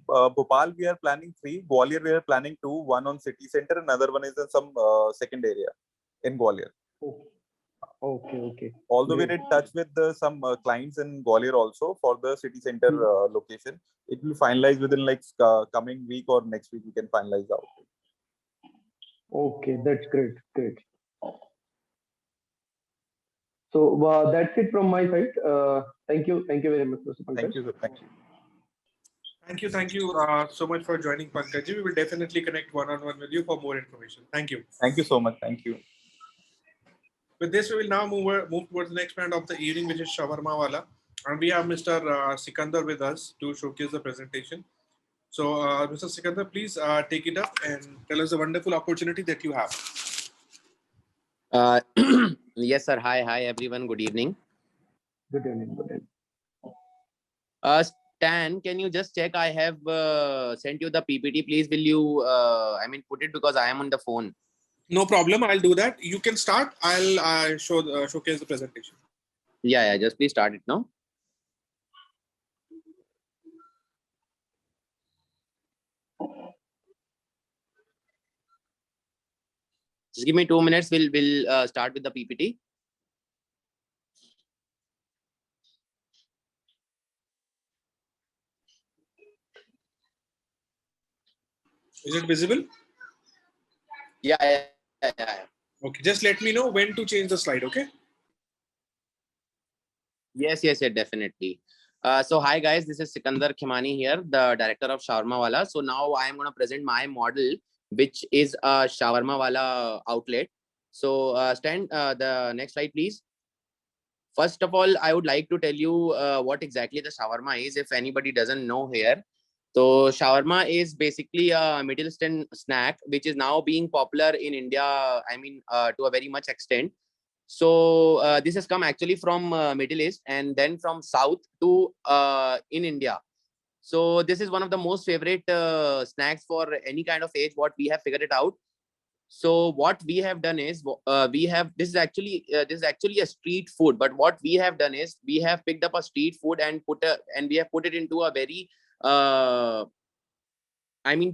Bhopal, we are planning 3. Gwalior, we are planning 2. One on city center, another one is in some second area in Gwalior. Okay, okay, okay. Although we're Great. in touch with some clients in Gwalior also for the city center location. It will finalize within like coming week or next week. We can finalize out. Okay, that's great. Great. So that's it from my side. Thank you. Thank you very much, Mr. Pankaj. Thank you, sir. Thank you. Thank you so much for joining, Pankaj. We will definitely connect one-on-one with you for more information. Thank you. Thank you so much. Thank you. With this, we will now move towards the next brand of the evening, which is Shawarma Wala. And we have Mr. Sikandar with us to showcase the presentation. So, Mr. Sikandar, please take it up and tell us the wonderful opportunity that you have. Yes, sir. Hi, everyone. Good evening. Good evening. Good evening. Stan, can you just check? I have sent you the PPT. Please, will you, put it because I am on the phone. No problem. I'll do that. You can start. I'll showcase the presentation. Yeah. Just please start it now. Just give me 2 minutes. We'll start with the PPT. Is it visible? Yeah. Okay. Just let me know when to change the slide. Okay. Yes, definitely. So hi guys, this is Sikandar Khemani here, the director of Shawarma Wala. So now I am going to present my model, which is a Shawarma Wala outlet. So Stan, the next slide, please. First of all, I would like to tell you what exactly the shawarma is, if anybody doesn't know here. So shawarma is basically a Middle Eastern snack, which is now being popular in India, to a very much extent. So this has come actually from Middle East and then from South to in India. So this is one of the most favorite snacks for any kind of age, what we have figured it out. So what we have done is this is actually a street food, but what we have done is we have picked up a street food and we have put it into a very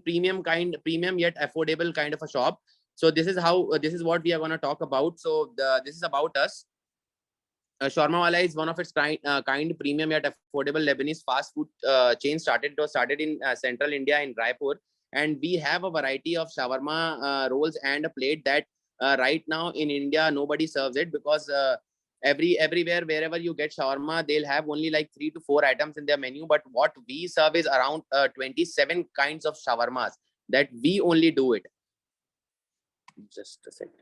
premium yet affordable kind of a shop. So this is what we are going to talk about. So this is about us. Shawarma Wala is one of its kind premium yet affordable Lebanese fast food chain started in central India in Raipur. And we have a variety of shawarma rolls and a plate that right now in India, nobody serves it because everywhere, wherever you get shawarma, they'll have only like 3 to 4 items in their menu. But what we serve is around 27 kinds of shawarmas that we only do it. Just a second.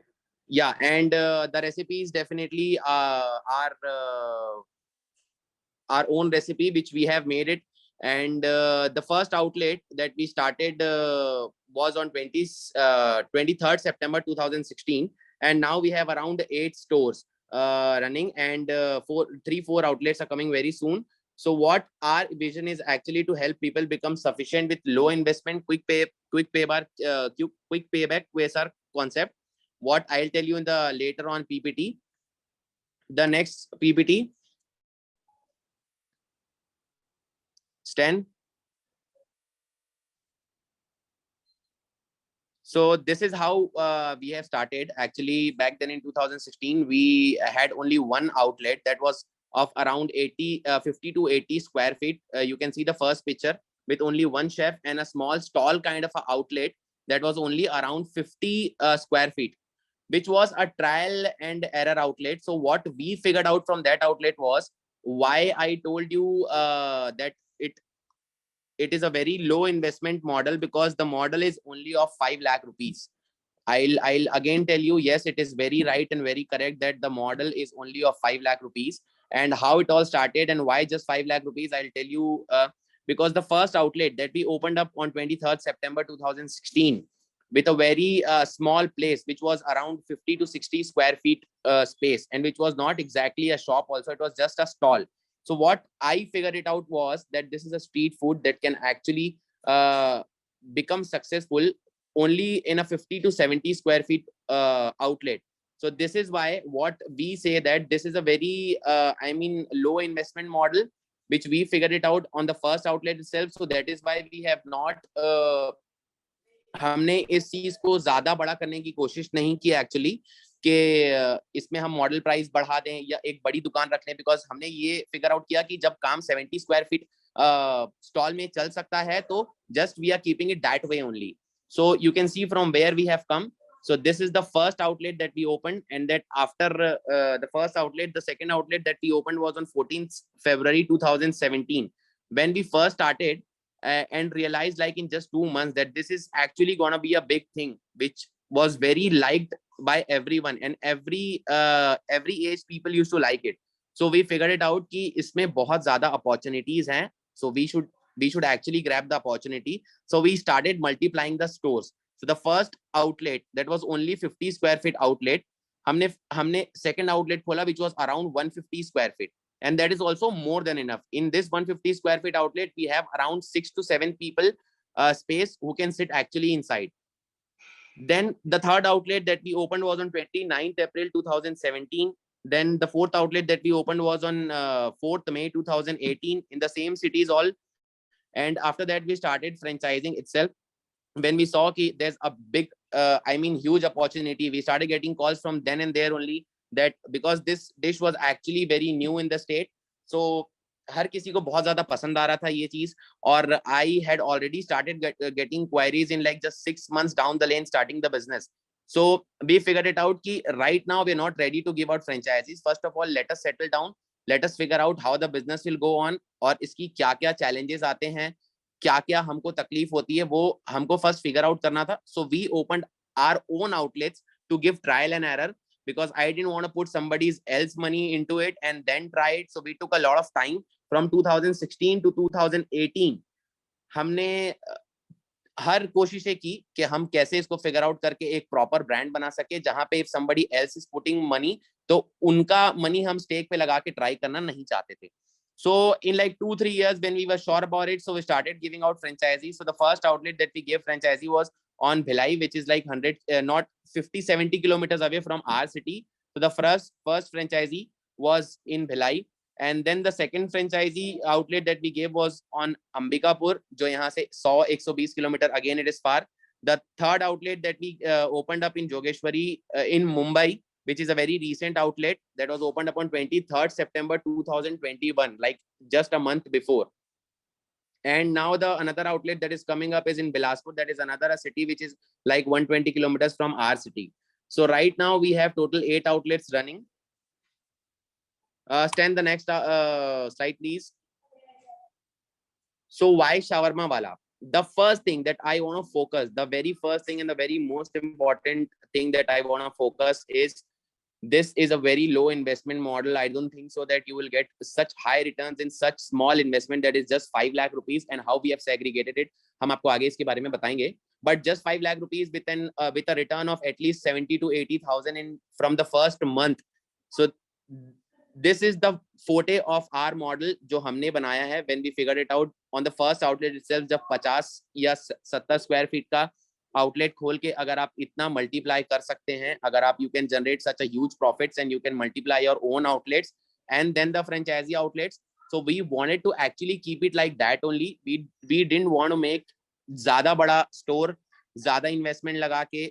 Yeah, and the recipe is definitely our own recipe, which we have made it. And the first outlet that we started was on 23rd September 2016, and now we have around 8 stores running, and 4 outlets are coming very soon. So what our vision is actually to help people become sufficient with low investment, quick payback QSR concept. What I'll tell you in the later on PPT. The next PPT. Stan. So this is how we have started. Actually, back then in 2016, we had only one outlet that was of around 50 to 80 square feet. You can see the first picture with only one chef and a small stall kind of an outlet that was only around 50 square feet, which was a trial and error outlet. So what we figured out from that outlet was why I told you that it is a very low investment model, because the model is only of 5 lakh rupees. I'll again tell you, yes, it is very right and very correct that the model is only of 5 lakh rupees. And how it all started and why just 5 lakh rupees, I'll tell you, because the first outlet that we opened up on 23rd September 2016 with a very small place, which was around 50 to 60 square feet space, and which was not exactly a shop also, it was just a stall. So what I figured it out was that this is a street food that can actually become successful only in a 50 to 70 square feet outlet. So this is why what we say that this is a very I mean low investment model which we figured it out on the first outlet itself. So that is why we have not हमने इस चीज को ज्यादा बड़ा करने की कोशिश नहीं की एक्चुअली कि इसमें हम मॉडल प्राइस बढ़ा दें या एक बड़ी दुकान रख लें, बिकॉज हमने ये फिगर आउट किया कि जब काम 70 स्क्वायर फीट स्टॉल में चल सकता है तो just we are keeping it that way only. So you can see from where we have come. So this is the first outlet that we opened, and that after the first outlet, the second outlet that we opened was on 14th February 2017 when we first started and realized like in just 2 months that this is actually gonna be a big thing which was very liked by everyone and every age people used to like it. So we figured it out कि इसमें बहुत ज़्यादा opportunities हैं. So we should actually grab the opportunity. So we started multiplying the stores. So the first outlet that was only 50 square feet outlet, हमने second outlet खोला which was around 150 square feet, and that is also more than enough. In this 150 square feet outlet, we have around 6 to 7 people space who can sit actually inside. Then the third outlet that we opened was on 29th April 2017. Then the fourth outlet that we opened was on 4th May 2018 in the same cities all. And after that, we started franchising itself. When we saw that there's a big, I mean, huge opportunity, we started getting calls from then and there only that because this dish was actually very new in the state. So हर किसी को बहुत ज़्यादा पसंद आ रहा था ये चीज़, और I had already started getting queries in like just 6 months down the lane starting the business. So we figured it out कि right now we're not ready to give out franchises. First of all, let us settle down. Let us figure out how the business will go on और इसकी क्या क्या challenges आते हैं, क्या क्या हमको तकलीफ होती है, वो हमको first figure out करना था. So we opened our own outlets to give trial and error because I didn't want to put somebody's else money into it and then try it. So we took a lot of time from 2016 to 2018. हमने हर कोशिशें की कि हम कैसे इसको figure out करके एक proper brand बना सके जहां पे if somebody else is putting money तो उनका मनी हम स्टेक पे लगा के ट्राई करना नहीं चाहते थे. So in like 2-3 years when we were sure about it, so we started giving out franchisees. So the first outlet that we gave franchisee was on Bhilai, which is like 100 not 50-70 kilometers away from our city. So the first franchisee was in Bhilai. And then the second franchisee outlet that we gave was on Ambikapur, जो यहाँ से 100-120 kilometer, again it is far. The third outlet that we opened up in Jogeshwari in Mumbai, which is a very recent outlet that was opened up on 23rd September 2021, like just a month before. And now the another outlet that is coming up is in Bilaspur, that is another a city which is like 120 kilometers from our city. So right now we have total 8 outlets running. Stan, the next slide, please. So why shawarma wala? The first thing that I want to focus, the very first thing and the very most important thing that I want to focus is this is a very low investment model. I don't think so that you will get such high returns in such small investment that is just 5 lakh rupees, and how we have segregated it. हम आपको आगे इसके बारे में बताएंगे. But just 5 lakh rupees with a return of at least 70 to 80,000 in from the first month. So this is the forte of our model जो हमने बनाया है. When we figured it out on the first outlet itself, जब 50 या 70 square feet का outlet खोल के अगर आप इतना मल्टीप्लाई कर सकते हैं, अगर आप you can generate such a huge profits and you can multiply your own outlets and then the franchisee outlets. So we wanted to actually keep it like that only. We didn't want to make ज़्यादा बड़ा store, ज़्यादा investment लगा के.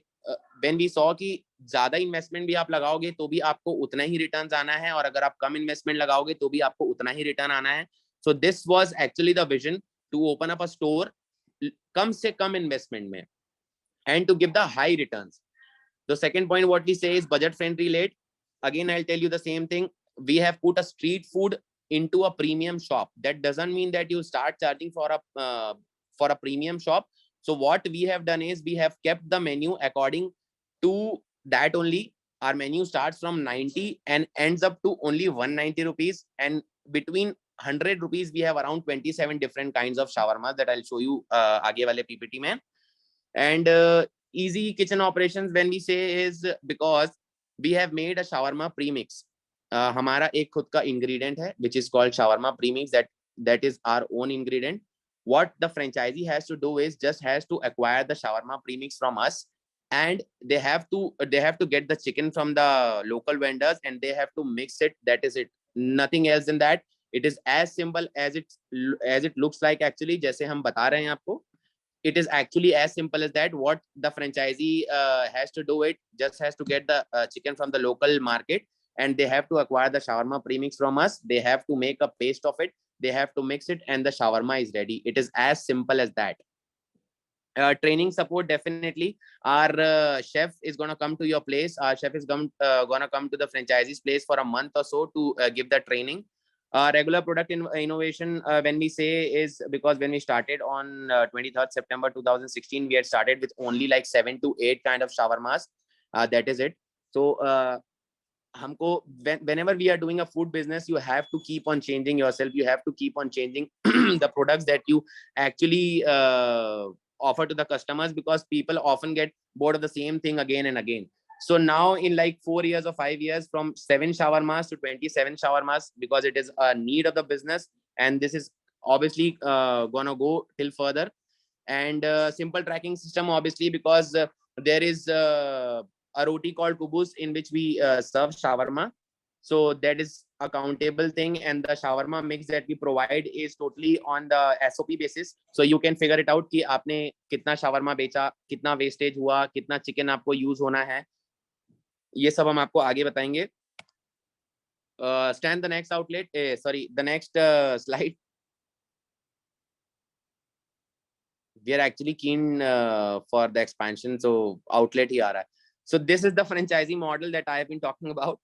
When we saw कि ज़्यादा investment भी आप लगाओगे तो भी आपको उतना ही रिटर्न्स आना है, और अगर आप कम इन्वेस्टमेंट लगाओगे तो भी आपको उतना ही रिटर्न आना है. So this was actually the vision to open up a store कम से कम इन्वेस्टमेंट में and to give the high returns. The second point what we say is budget friendly rate. Again, I'll tell you the same thing. We have put a street food into a premium shop. That doesn't mean that you start charging for a premium shop. So what we have done is we have kept the menu according to that only. Our menu starts from 90 and ends up to only 190 rupees, and between 100 rupees we have around 27 different kinds of shawarmas that I'll show you आगे वाले PPT में. And easy kitchen operations when we say is because we have made a shawarma premix. हमारा एक खुद का ingredient है which is called shawarma premix. That is our own ingredient. What the franchisee has to do is just has to acquire the shawarma premix from us and they have to get the chicken from the local vendors and they have to mix it. That is it, nothing else than that. It is as simple as it looks like. Actually जैसे हम बता रहे हैं आपको, it is actually as simple as that. What the franchisee has to do, it just has to get the chicken from the local market, and they have to acquire the shawarma premix from us. They have to make a paste of it, they have to mix it, and the shawarma is ready. It is as simple as that. Training support, definitely our chef is going to come to your place. Our chef is going to come to the franchisee's place for a month or so to give the training. Regular product innovation, when we say, is because when we started on 23rd September 2016, we had started with only like 7 to 8 kind of shawarmas. That is it. So हमको whenever we are doing a food business, you have to keep on changing yourself. You have to keep on changing the products that you actually offer to the customers, because people often get bored of the same thing again and again. So now in like 4 years or 5 years, from 7 shawarmas to 27 shawarmas, because it is a need of the business, and this is obviously gonna go till further. And simple tracking system, obviously, because there is a roti called kubus in which we serve shawarma. So that is a countable thing, and the shawarma mix that we provide is totally on the SOP basis. So you can figure it out कि आपने कितना shawarma बेचा, कितना wastage हुआ, कितना chicken आपको use होना है, ये सब हम आपको आगे बताएंगे. Stand the next outlet. Sorry, the next slide. We are actually keen for the expansion, so outlet ही आ रहा है. So this is the franchisee model that I have been talking about.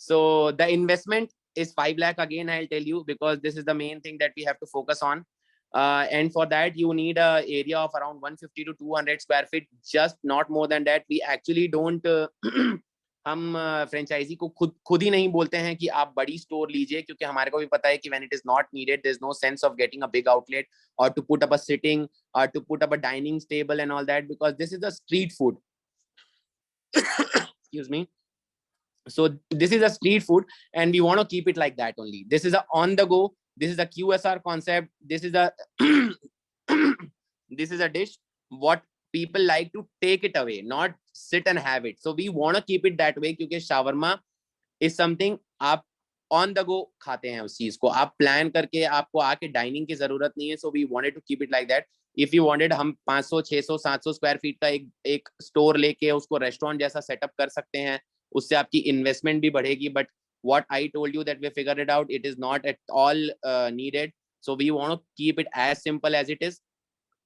So the investment is 5 lakh again, I'll tell you, because this is the main thing that we have to focus on. And for that you need a area of around 150 to 200 square feet, just not more than that. We actually don't हम franchise को खुद ही नहीं बोलते हैं कि आप बड़ी store लीजिए, क्योंकि हमारे को भी पता है कि when it is not needed, there is no sense of getting a big outlet or to put up a sitting or to put up a dining table and all that, because this is a street food. Excuse me. So this is a street food and we want to keep it like that only. This is a on the go, this is a QSR concept, this is a this is a dish what people like to take it away, not sit and have it. So we want to keep it that way, because shawarma is something आप on the go खाते हैं. उस चीज को आप plan करके आपको आके डाइनिंग की जरूरत नहीं है. So we wanted to keep it like that. If you wanted, हम 500 600 700 स्क्वायर फीट का एक स्टोर लेके उसको रेस्टोरेंट जैसा सेटअप कर सकते हैं. उससे आपकी इन्वेस्टमेंट भी बढ़ेगी. But what I told you that we figured it out, it is not at all needed. So we want to keep it as simple as it is.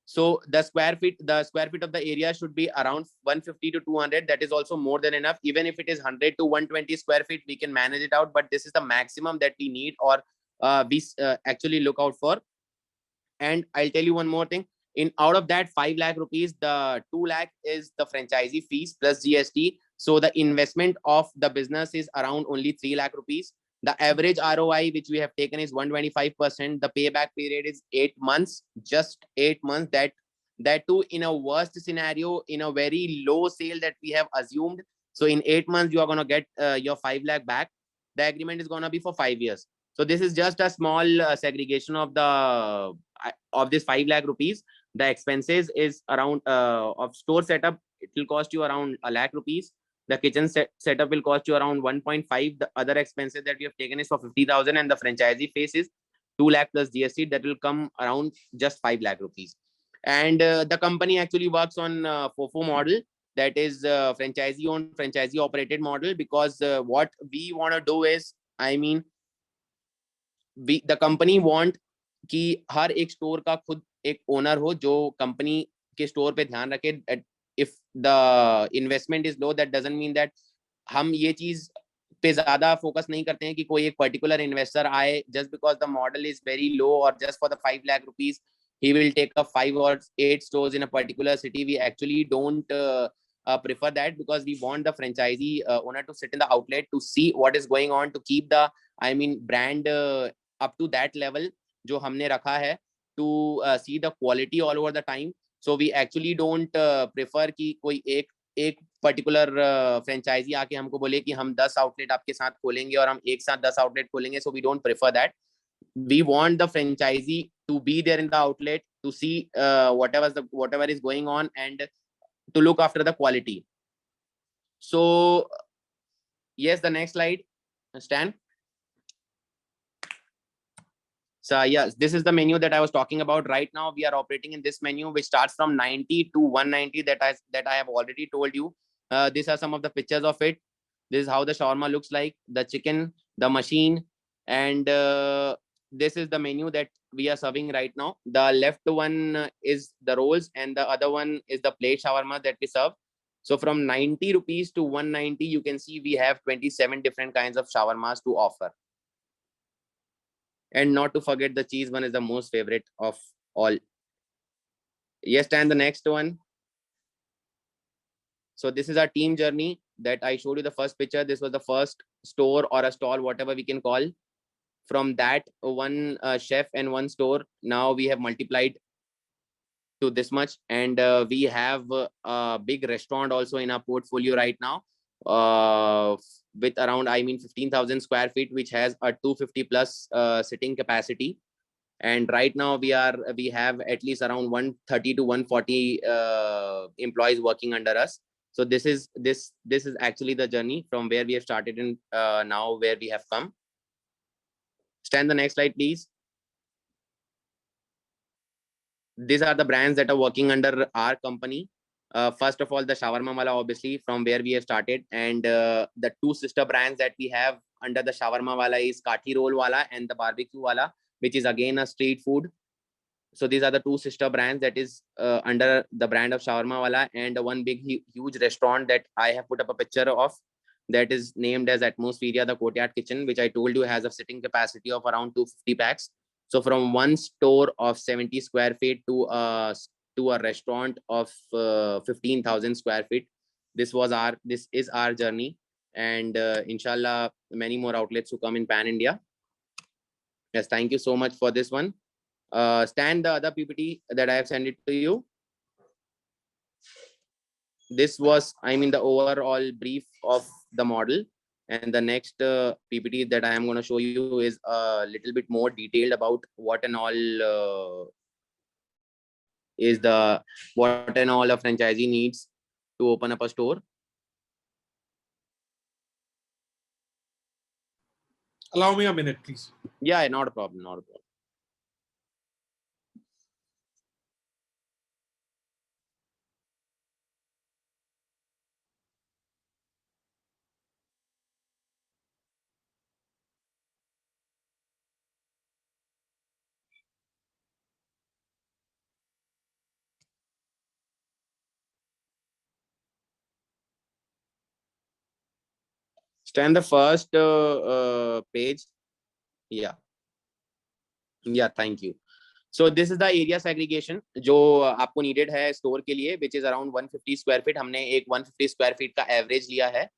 So the square feet of the area should be around 150 to 200. That is also more than enough. Even if it is 100 to 120 square feet, we can manage it out. But this is the maximum that we need, or we actually look out for. And I'll tell you one more thing. Out of that 5 lakh rupees, the 2 lakh is the franchisee fees plus GST. So the investment of the business is around only 3 lakh rupees. The average ROI which we have taken is 125%. The payback period is 8 months, just 8 months. That too in a worst scenario, in a very low sale that we have assumed. So in 8 months, you are going to get your 5 lakh back. The agreement is going to be for 5 years. So this is just a small segregation of this 5 lakh rupees. The expenses is around of store setup. It will cost you around 1 lakh rupees. The kitchen setup will cost you around 1.5. The other expenses that we have taken is for 50,000, and the franchisee fees is 2 lakh plus GST. That will come around just 5 lakh rupees. And the company actually works on FOFO model, that is franchisee owned, franchisee operated model, because what we want to do is, I mean, the company want कि हर एक store का खुद एक owner हो जो company के store पे ध्यान रखे. If the investment is low, that doesn't mean that हम ये चीज पे ज्यादा फोकस नहीं करते हैं कि कोई एक पर्टिकुलर इन्वेस्टर आए just because the model is very low, or just for the 5 lakh rupees he will take up 5 or 8 stores in a particular city. We actually don't prefer that, because we want the franchisee owner to sit in the outlet to see what is going on, to keep the brand up to that level जो हमने रखा है, to see the quality all over the time. So we actually don't prefer कि कोई एक particular franchise आके हमको बोले कि हम 10 आउटलेट आपके साथ खोलेंगे और हम एक साथ 10 आउटलेट खोलेंगे. So we don't prefer that. We want the franchisee to be there in the outlet to see whatever is going on, and to look after the quality. So yes, the next slide, Stan. So yes, this is the menu that I was talking about. Right now we are operating in this menu, which starts from 90 to 190 that I have already told you. These are some of the pictures of it. This is how the shawarma looks like, the chicken, the machine, and this is the menu that we are serving right now. The left one is the rolls and the other one is the plate shawarma that we serve. So from 90 rupees to 190, you can see we have 27 different kinds of shawarmas to offer. And not to forget, the cheese one is the most favorite of all. Yes, and the next one. So this is our team journey that I showed you the first picture. This was the first store or a stall, whatever we can call. From that, one chef and one store, now we have multiplied to this much. And we have a big restaurant also in our portfolio right now, with around, 15,000 square feet, which has a 250 plus sitting capacity. And right now we have at least around 130 to 140 employees working under us. So this is actually the journey from where we have started and now where we have come. Stand the next slide, please. These are the brands that are working under our company. First of all, the Shawarma Wala, obviously, from where we have started. And the two sister brands that we have under the Shawarma Wala is Kathi Roll Wala and the Barbecue Wala, which is again a street food. So these are the two sister brands that is under the brand of Shawarma Wala, and one big huge restaurant that I have put up a picture of, that is named as Atmospheria, the Courtyard Kitchen, which I told you has a sitting capacity of around 250 packs. So from one store of 70 square feet to a restaurant of 15,000 square feet, this is our journey, and inshallah many more outlets to come in pan India. Yes, thank you so much for this one. Stan, the other PPT that I have sent it to you. This was, the overall brief of the model. And the next PPT that I am going to show you is a little bit more detailed about what and all a franchisee needs to open up a store. Allow me a minute, please. Yeah, not a problem, not a problem. Stand the first page. Yeah, thank you. So this is the area segregation जो आपको needed है store के लिए, which is around 150 square feet. हमने एक 150 square feet का average लिया है.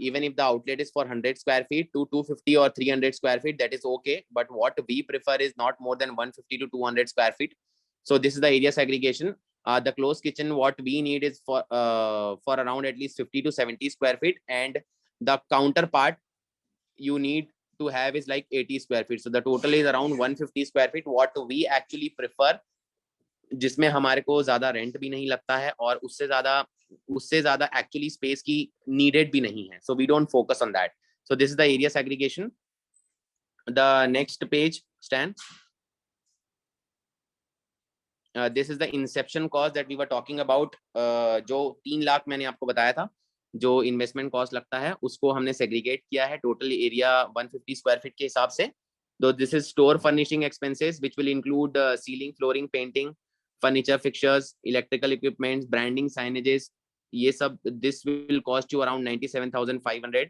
Even if the outlet is for 100 square feet to 250 or 300 square feet, that is okay. But what we prefer is not more than 150 to 200 square feet. So this is the area segregation. The closed kitchen, what we need is for around at least 50 to 70 square feet, and the counterpart you need to have is like 80 square feet. So the total is around 150 square feet. What we actually prefer, जिसमें हमारे को ज्यादा rent भी नहीं लगता है और उससे ज्यादा actually space की needed भी नहीं है. So we don't focus on that. So this is the area segregation. The next page, Stan. This is the inception cost that we were talking about. जो 3 लाख मैंने आपको बताया था, जो इन्वेस्टमेंट कॉस्ट लगता है, उसको हमने सेग्रीगेट किया है टोटल एरिया 150 स्क्वायर फीट के हिसाब से. तो this is store furnishing expenses which will include ceiling, flooring, painting, furniture, fixtures, electrical equipments, branding, signages, ये सब. This will cost you around 97,500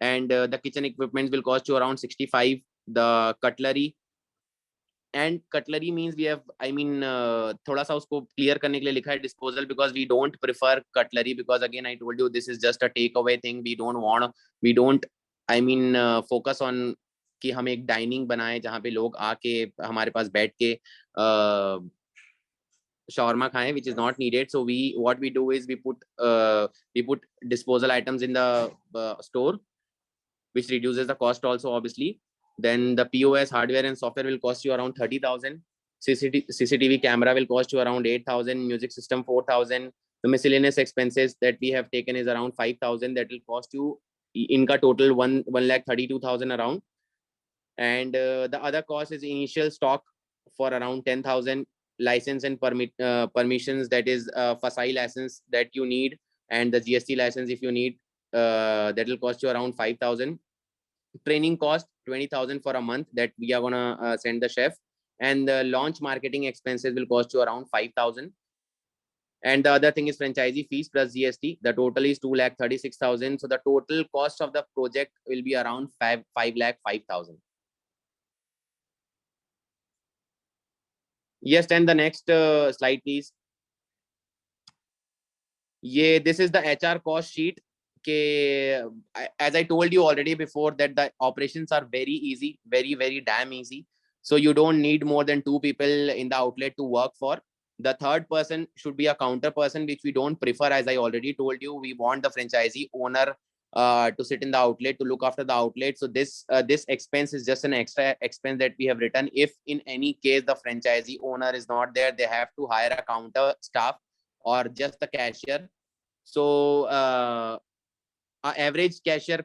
and the kitchen equipments will cost you around 65. The cutlery, and cutlery means we have, थोड़ा सा उसको clear करने के लिए लिखा है disposal, because we don't prefer cutlery, because again I told you this is just a take away thing. We don't focus on कि हम एक डाइनिंग बनाए जहाँ पे लोग आके हमारे पास बैठ के shawarma खाएं, which is not needed. So what we do is we put disposal items in the store, which reduces the cost also, obviously. Then the POS hardware and software will cost you around 30,000. CCTV camera will cost you around 8,000. Music system 4,000. The miscellaneous expenses that we have taken is around 5,000. That will cost you inka total 1,32,000 around. And the other cost is initial stock for around 10,000, license and permissions, that is FSI license that you need, and the GST license if you need, that will cost you around 5,000. Training cost 20,000 for a month that we are gonna send the chef, and the launch marketing expenses will cost you around 5,000. And the other thing is franchisee fees plus GST. The total is 2,36,000. So the total cost of the project will be around 5,05,000. Yes, and the next slide, please. This is the HR cost sheet. As I told you already before, that the operations are very easy, very damn easy. So you don't need more than 2 people in the outlet to work for. The third person should be a counter person, which we don't prefer. As I already told you, we want the franchisee owner to sit in the outlet, to look after the outlet. So this expense is just an extra expense that we have written. If in any case the franchisee owner is not there, they have to hire a counter staff or just the cashier. So average cashier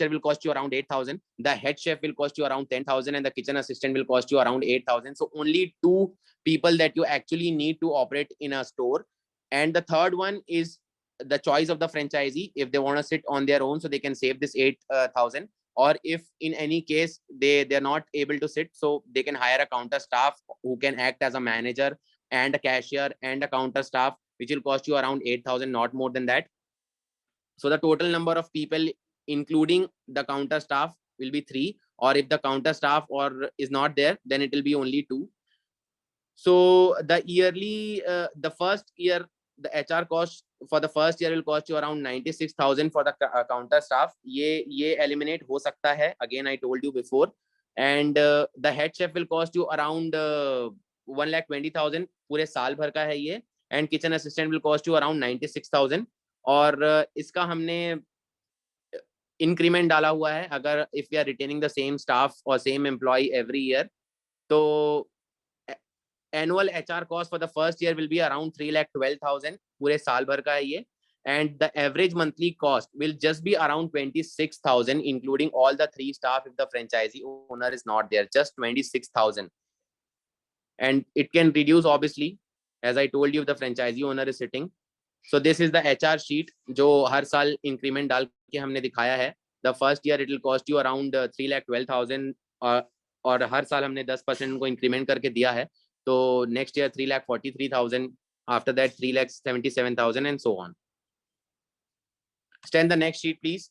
will cost you around 8,000. The head chef will cost you around 10,000, and the kitchen assistant will cost you around 8,000. So only 2 people that you actually need to operate in a store. And the third one is the choice of the franchisee. If they want to sit on their own, so they can save this 8,000, or if in any case they're not able to sit, so they can hire a counter staff who can act as a manager and a cashier and a counter staff, which will cost you around 8,000, not more than that. So the total number of people, including the counter staff, will be 3. Or if the counter staff is not there, then it will be only 2. So the yearly, the first year, the HR cost for the first year will cost you around 96,000 for the counter staff. Ye eliminate ho sakta hai. Again, I told you before. And the head chef will cost you around 1,20,000. पूरे साल भर का है ये. And kitchen assistant will cost you around 96,000. और इसका हमने increment डाला हुआ है. अगर if we are retaining the same staff or same employee every year, तो annual HR cost for the first year will be around 3,12,000. पूरे साल भर का है ये. And the average monthly cost will just be around 26,000, including all the 3 staff if the franchisee owner is not there. Just 26,000. And it can reduce, obviously, as I told you, if the franchisee owner is sitting. So this is the HR sheet जो हर साल increment डाल के हमने दिखाया है. The first year it will cost you around 3,12,000, और हर साल हमने 10% को increment करके दिया है. तो next year 3,43,000, after that 3,77,000, and so on. Stand the next sheet, please.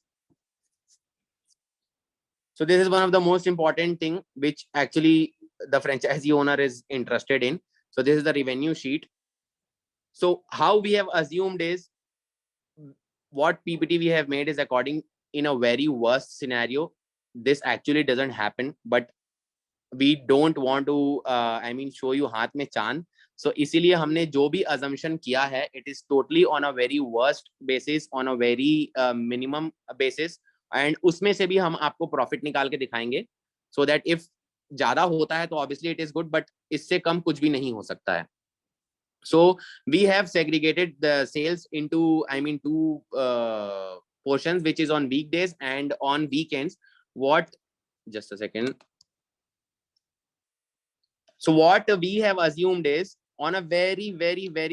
So this is one of the most important thing which actually the franchisee owner is interested in. So this is the revenue sheet. So how we have assumed is, what PPT we have made is according in a very worst scenario. This actually doesn't happen, but we don't want to show you हाथ में चांद. So इसीलिए हमने जो भी assumption किया है, it is totally on a very worst basis, on a very minimum basis, and उसमें से भी हम आपको profit निकाल के दिखाएंगे, so that if ज़्यादा होता है तो obviously it is good, but इससे कम कुछ भी नहीं हो सकता है. So we have segregated the sales into 2 portions, which is on weekdays and on weekends. Just a second. So what we have assumed is, on a very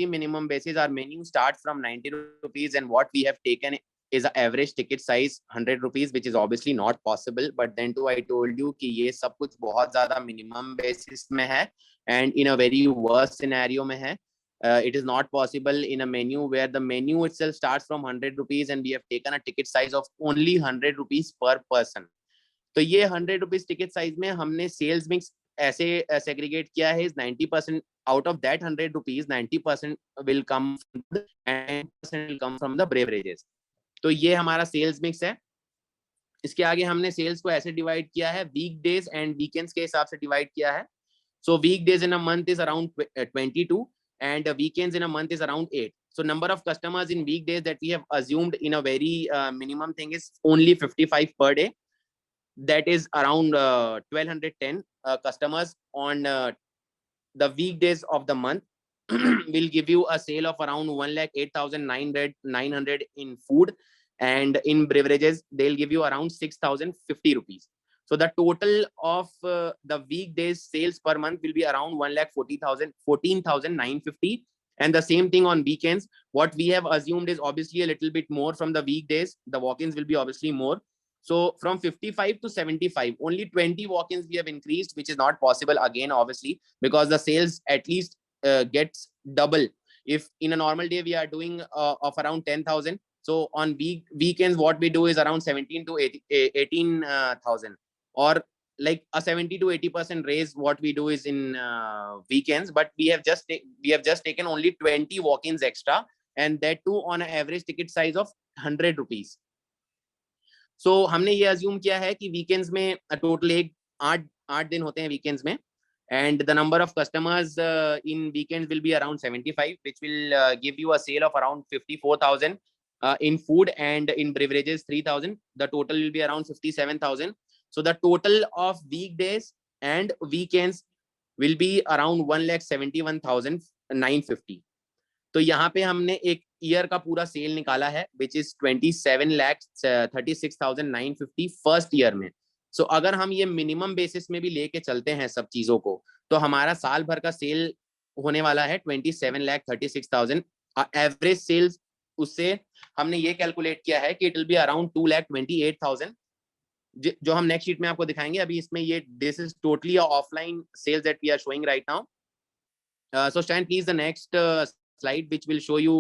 minimum basis, our menu starts from 90 rupees, and what we have taken is an average ticket size 100 rupees, which is obviously not possible. But then too, I told you कि ये सब कुछ बहुत ज़्यादा minimum basis में है, and in a very worst scenario में है. It is not possible in a menu where the menu itself starts from 100 rupees, and we have taken a ticket size of only 100 rupees per person. तो ये 100 rupees ticket size में हमने sales mix ऐसे segregate किया है. is 90% out of that 100 rupees, 90% will come and 10% will come from the beverages. तो ये हमारा sales mix है. इसके आगे हमने sales को ऐसे divide किया है, weekdays and weekends के हिसाब से divide किया है. So weekdays in a month is around 22, and weekends in a month is around 8. So number of customers in weekdays that we have assumed in a very minimum thing is only 55 per day. That is around 1,210 customers on the weekdays of the month. will give you a sale of around 1,08,900 in food, and in beverages they'll give you around 6,050 rupees. So the total of the weekdays sales per month will be around 14,950. And the same thing on weekends. What we have assumed is obviously a little bit more from the weekdays. The walk-ins will be obviously more. So from 55 to 75, only 20 walk-ins we have increased, which is not possible again, obviously, because the sales at least gets double. If in a normal day we are doing of around 10,000, so on weekends what we do is around 17 to 18,000, or like a 70 to 80% raise. What we do is in weekends, but we have just taken only 20 walk-ins extra, and that too on an average ticket size of 100 rupees. So हमने ये assume किया है कि weekends में total 8 दिन होते हैं weekends में, and the number of customers in weekends will be around 75, which will give you a sale of around 54,000 in food, and in beverages 3,000. The total will be around 57,000. So the total of weekdays and weekends will be around 1,71,950. तो यहाँ पे हमने एक year का पूरा cell निकाला है, which is 27,36,950 first year में. सो अगर हम ये मिनिमम बेसिस में भी लेके चलते हैं सब चीजों को, तो हमारा साल भर का सेल होने वाला है 27,36,000 एवरेज सेल्स. उससे हमने ये कैलकुलेट किया है कि इट विल बी अराउंड 2,28,000, जो हम नेक्स्ट शीट में आपको दिखाएंगे. अभी इसमें ये this is totally offline sales that we are showing right now. So stand please the next slide which will show you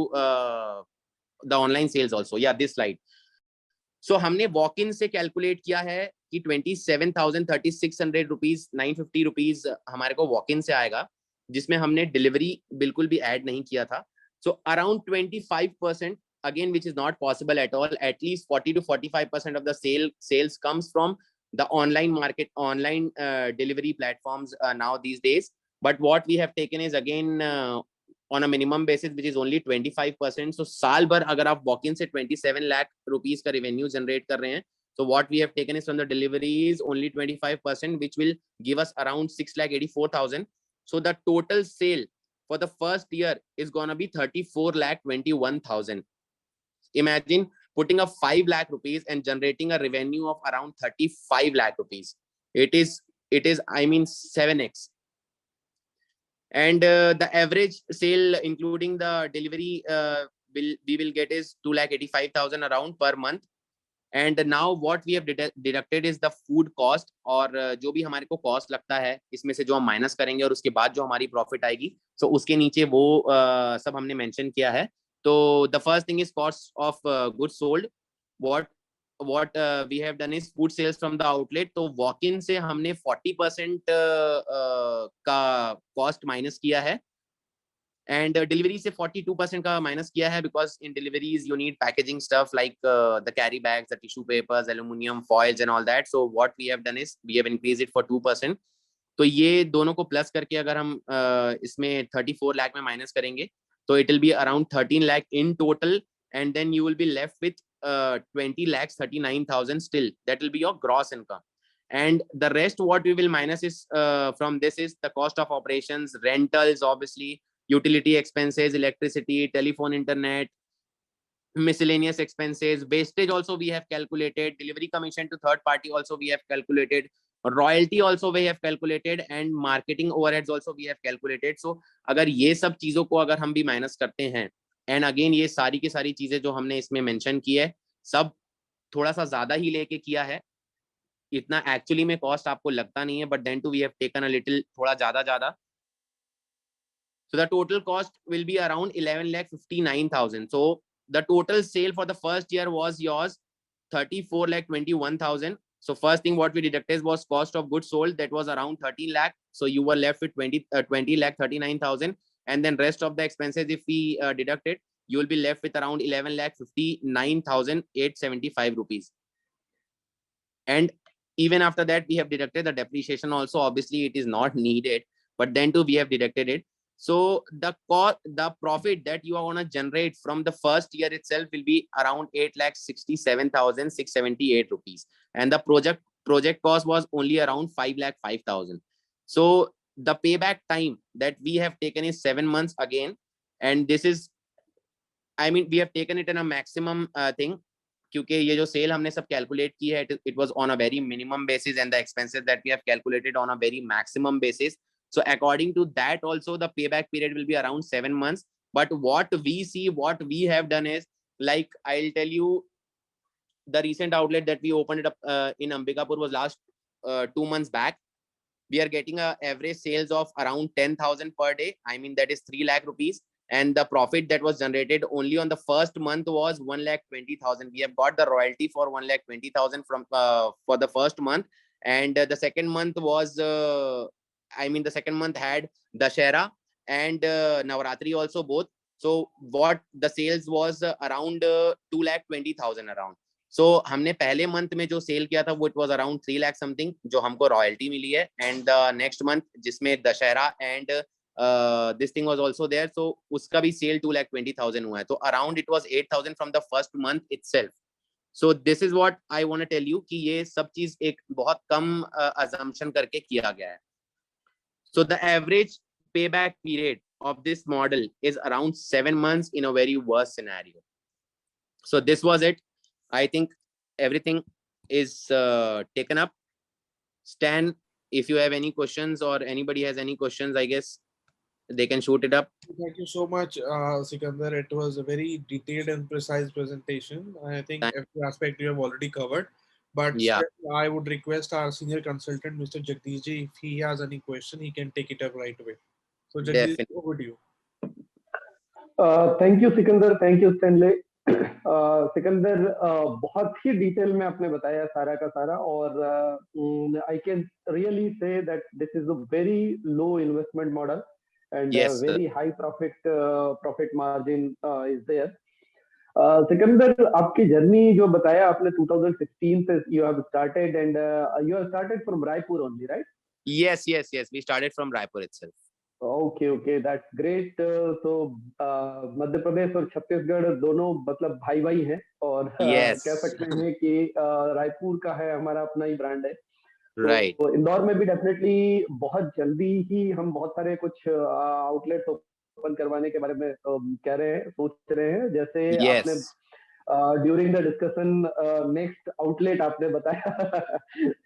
the online sales also. Yeah, this slide. So हमने walk-in से calculate किया है कि 27,3600 rupees 950 rupees हमारे को walk-in से आएगा, जिसमें हमने delivery बिल्कुल भी add नहीं किया था. So around 25%, again, which is not possible at all. At least 40 to 45% of the sales comes from the online market, online delivery platforms now these days. But what we have taken is again on a minimum basis, which is only 25%. So साल भर अगर आप walk-in से 27 lakh rupees का revenue generate कर रहे हैं, so what we have taken is from the deliveries only 25%, which will give us around 6,84,000. So the total sale for the first year is gonna be 34,21,000. Imagine putting up 5 lakh rupees and generating a revenue of around 35 lakh rupees. It is I mean 7x. And the average sale including the delivery we will get is 2,85,000 around per month. And now what we have deducted is the food cost, और जो भी हमारे को cost लगता है इसमें से जो हम minus करेंगे और उसके बाद जो हमारी profit आएगी, so उसके नीचे वो सब हमने mention किया है. तो the first thing is cost of goods sold. What we have done is food sales from the outlet. तो walk-in से हमने 40% का cost minus किया है, and delivery से 42% का minus किया है, because in deliveries you need packaging stuff like the carry bags, the tissue papers, aluminum foils and all that. So what we have done is we have increased it for 2%. तो ये दोनों को plus करके अगर हम इसमें 34 lakh में minus करेंगे, तो it will be around 13 lakh in total, and then you will be left with 20,39,000 still. That will be your gross income. And the rest what we will minus is from this is the cost of operations, rentals, obviously, utility expenses, electricity, telephone, internet, miscellaneous expenses, wastage also we have calculated, delivery commission to third party also we have calculated, royalty also we have calculated, and marketing overheads also we have calculated. So अगर ये सब चीजों को अगर हम भी minus करते हैं, and again ये सारी की सारी चीजें जो हमने इसमें mention की है, सब थोड़ा सा ज्यादा ही लेके किया है, इतना actually में cost आपको लगता नहीं है, but then too we have taken a little थोड़ा ज्यादा. So the total cost will be around 11,59,000. So the total sale for the first year was yours 34,21,000. So first thing what we deducted was cost of goods sold, that was around 13 lakh. So you were left with 20,39,000, and then rest of the expenses if we deduct it, you will be left with around 11,59,875 rupees. And even after that we have deducted the depreciation also. Obviously it is not needed, but then too we have deducted it. So the profit that you are going to generate from the first year itself will be around 8,67,678 rupees, and the project cost was only around 5,05,000. So the payback time that we have taken is 7 months again, and this is, I mean, we have taken it in a maximum thing, क्योंकि ये जो cell हमने सब calculate की है, it was on a very minimum basis, and the expenses that we have calculated on a very maximum basis. So according to that also, the payback period will be around 7 months. But what we see, what we have done is, like, I'll tell you, the recent outlet that we opened it up in Ambikapur was last 2 months back. We are getting a average sales of around 10,000 per day. I mean, that is 3 lakh rupees. And the profit that was generated only on the first month was 1,20,000. We have got the royalty for 1,20,000 from for the first month. And the second month was, I mean, the second month had Dashera and Navaratri also both. So what the sales was around 2,20,000 around. So हमने पहले month में जो cell किया था वो it was around 3 lakh something जो हमको royalty मिली है, and the next month जिसमें Dussehra and this thing was also there, so उसका भी सेल 2,20,000 हुआ है. तो around it was 8,000 from the first month itself. So this is what I want to tell you कि ये सब चीज एक बहुत कम assumption करके किया गया है. So the average payback period of this model is around 7 months in a very worst scenario. So this was it. I think everything is taken up. Stan, if you have any questions or anybody has any questions, I guess they can shoot it up. Thank you so much, Sikandar. It was a very detailed and precise presentation. I think every aspect you have already covered. But Yeah. still, I would request our senior consultant, Mr. Jagdish ji, if he has any question, he can take it up right away. So Jagdish, Definitely. over to you. Thank you Sikandar, thank you Stanley. Sikandar, बहुत ही detail में आपने बताया सारा का सारा, और I can really say that this is a very low investment model and Yes, sir. Very high profit margin is there. Sikandar, आपकी journey जो बताया आपने 2016 से you have started, and you have started from Raipur only, right? Yes, yes, yes. We started from Raipur itself. Okay, that's great. तो मध्य प्रदेश और छत्तीसगढ़ दोनों मतलब भाई भाई हैं, और Yes. कह सकते हैं कि रायपुर का है हमारा अपना ही ब्रांड है. Right. तो इंदौर में भी डेफिनेटली बहुत जल्दी ही हम बहुत सारे कुछ आउटलेट्स ओपन करवाने के बारे में कह रहे हैं, सोच रहे हैं. जैसे आपने Yes. During the discussion next outlet आपने बताया.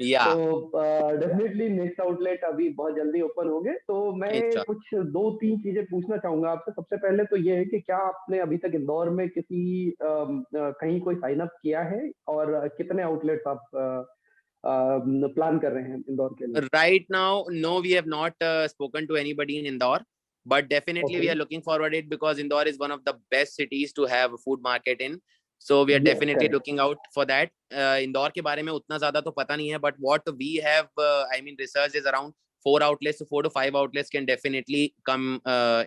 Yeah. तो डेफिनेटली नेक्स्ट आउटलेट अभी बहुत जल्दी ओपन होंगे. तो मैं अच्छा. कुछ 2-3 चीजें पूछना चाहूंगा आपसे. सबसे पहले तो ये है कि क्या आपने अभी तक इंदौर में किसी कहीं कोई साइन अप किया है, और कितने आउटलेट्स आप प्लान कर रहे हैं इंदौर के लिए? Right now, no, we have not spoken to anybody in Indore, but definitely we Okay. are looking forward it because Indore is one of the best cities to have a food market in. So we are Yes, definitely correct. looking out for that. Indore के बारे में उतना ज्यादा तो पता नहीं है, but what we have, I mean, research is around 4 outlets, so 4 to 5 outlets can definitely come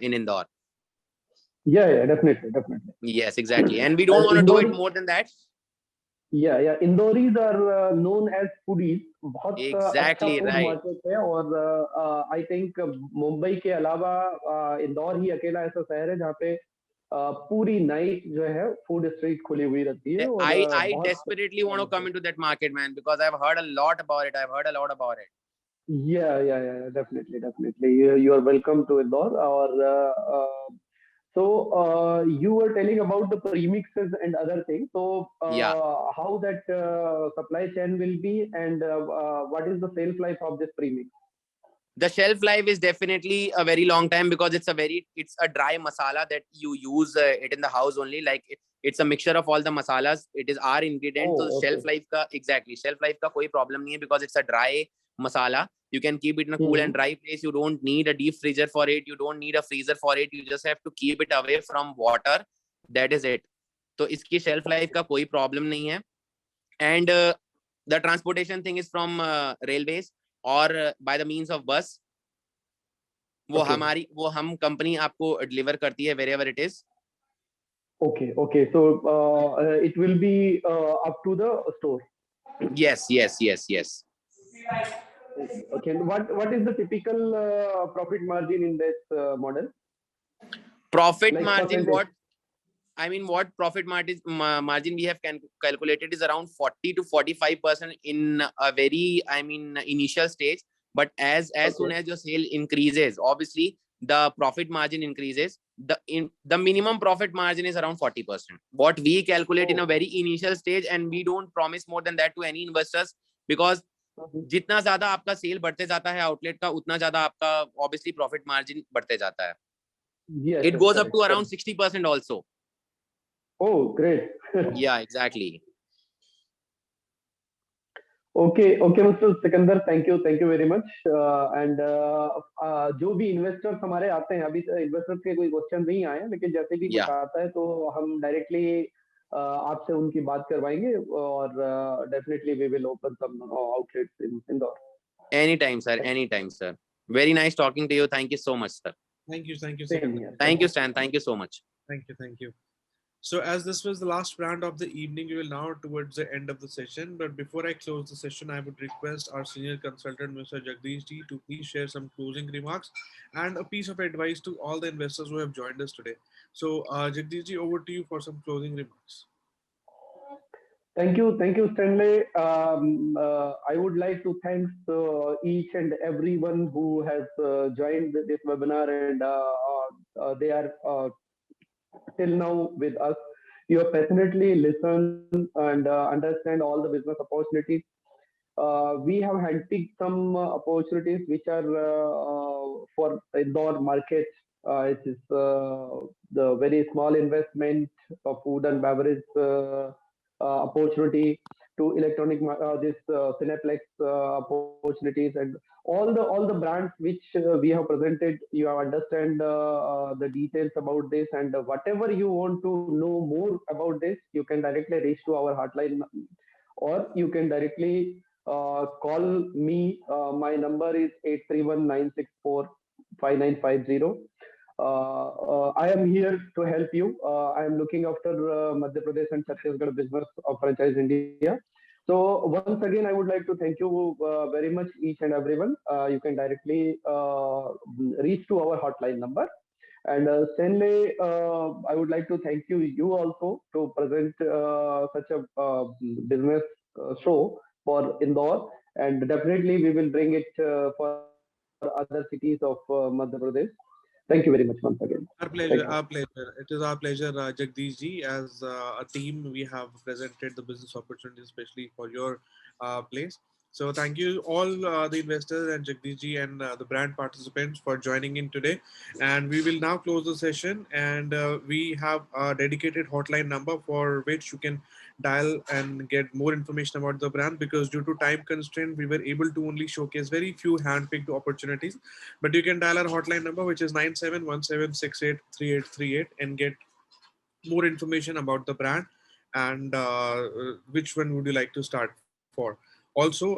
in Indore. Yeah, definitely. Yes, exactly, and we don't want to do it more than that. Yeah, Indoris are known as foodies. बहुत Exactly अच्छा food right. Market है, और I think Mumbai के अलावा इंदौर ही अकेला ऐसा शहर है जहाँ पे पूरी नाइट जो है फूड स्ट्रीट खुली हुई रहती है. और I बहुत desperately want to come into that market, man, because I've heard a lot about it. I've heard a lot about it. yeah, definitely. You are welcome to Indore. और so you were telling about the premixes and other things. So Yeah. how that supply chain will be, and what is the shelf life of this premix? The shelf life is definitely a very long time because it's a dry masala that you use it in the house only. Like it's a mixture of all the masalas. It is our ingredient. Oh, So okay. shelf life का कोई problem नहीं है because it's a dry masala. You can keep it in a cool and dry place. You don't need a deep freezer for it. You don't need a freezer for it. You just have to keep it away from water. That is it. तो इसकी shelf life का कोई problem नहीं है. And the transportation thing is from railways or by the means of bus. वो Okay. हम company आपको deliver करती है wherever it is. Okay. So it will be up to the store. Yes. Okay. What is the typical profit margin in this model? Profit Like margin, percentage. what profit margin we have calculated is around 40 to 45% in a very, initial stage. But as soon as your sale increases, obviously the profit margin increases. The minimum profit margin is around 40%. What we calculate in a very initial stage, and we don't promise more than that to any investors, because जितना ज्यादा आपका cell बढ़ते जाता है outlet का, उतना ज्यादा आपका ऑब्वियसली प्रॉफिट मार्जिन बढ़ते जाता है. Yes, It yes, goes up correct, to around correct. 60% also. Oh, great. Yeah, exactly. Okay, Mr. Sikandar, thank you very much. And जो भी इन्वेस्टर्स हमारे आते हैं, अभी इन्वेस्टर्स के कोई क्वेश्चन नहीं आए हैं, लेकिन जैसे भी कुछ आता है तो हम डायरेक्टली आपसे उनकी बात करवाएंगे, और definitely we will open some outlets in Indore. Anytime, sir. Anytime, sir. Very nice talking to you. Thank you so much, sir. Thank you. Same Sikandar. here. Thank you, Stan. Thank you so much. Thank you. So as this was the last brand of the evening, we will now towards the end of the session. But before I close the session, I would request our senior consultant, Mr. Jagdish Ji, to please share some closing remarks and a piece of advice to all the investors who have joined us today. So Jagdish Ji, over to you for some closing remarks. Thank you, Stanley. I would like to thank each and everyone who has joined this webinar, and they are till now with us. You have passionately listened and understand all the business opportunities. We have handpicked some opportunities which are for Indore market. It is the very small investment of food and beverage opportunity, to electronic this Cineplex opportunities, and all the brands which we have presented. You have understand the details about this, and whatever you want to know more about this, you can directly reach to our hotline, or you can directly call me. My number is 831-964-5950. I am here to help you. I am looking after Madhya Pradesh and Chhattisgarh business of Franchise India. So once again, I would like to thank you very much, each and everyone. You can directly reach to our hotline number. And Stanley, I would like to thank you also to present such a business show for Indore, and definitely we will bring it for other cities of Madhya Pradesh. Thank you very much once again. Our pleasure. It is our pleasure, Jagdish Ji. As a team, we have presented the business opportunity, especially for your place. So thank you all the investors and Jagdish Ji and the brand participants for joining in today. And we will now close the session, and we have a dedicated hotline number for which you can dial and get more information about the brand, because due to time constraint, we were able to only showcase very few hand-picked opportunities. But you can dial our hotline number, which is 9717683838, and get more information about the brand and which one would you like to start for. Also,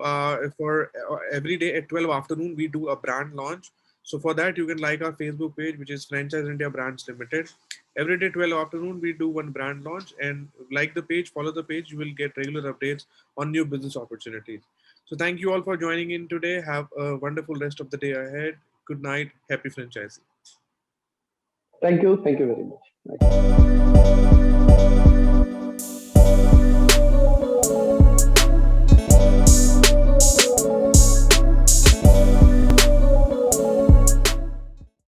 for every day at 12 afternoon, we do a brand launch. So for that, you can like our Facebook page, which is Franchise India Brands Limited. Every day 12 afternoon, we do one brand launch, and like the page, follow the page, you will get regular updates on new business opportunities. So thank you all for joining in today. Have a wonderful rest of the day ahead. Good night. Happy franchising. Thank you very much.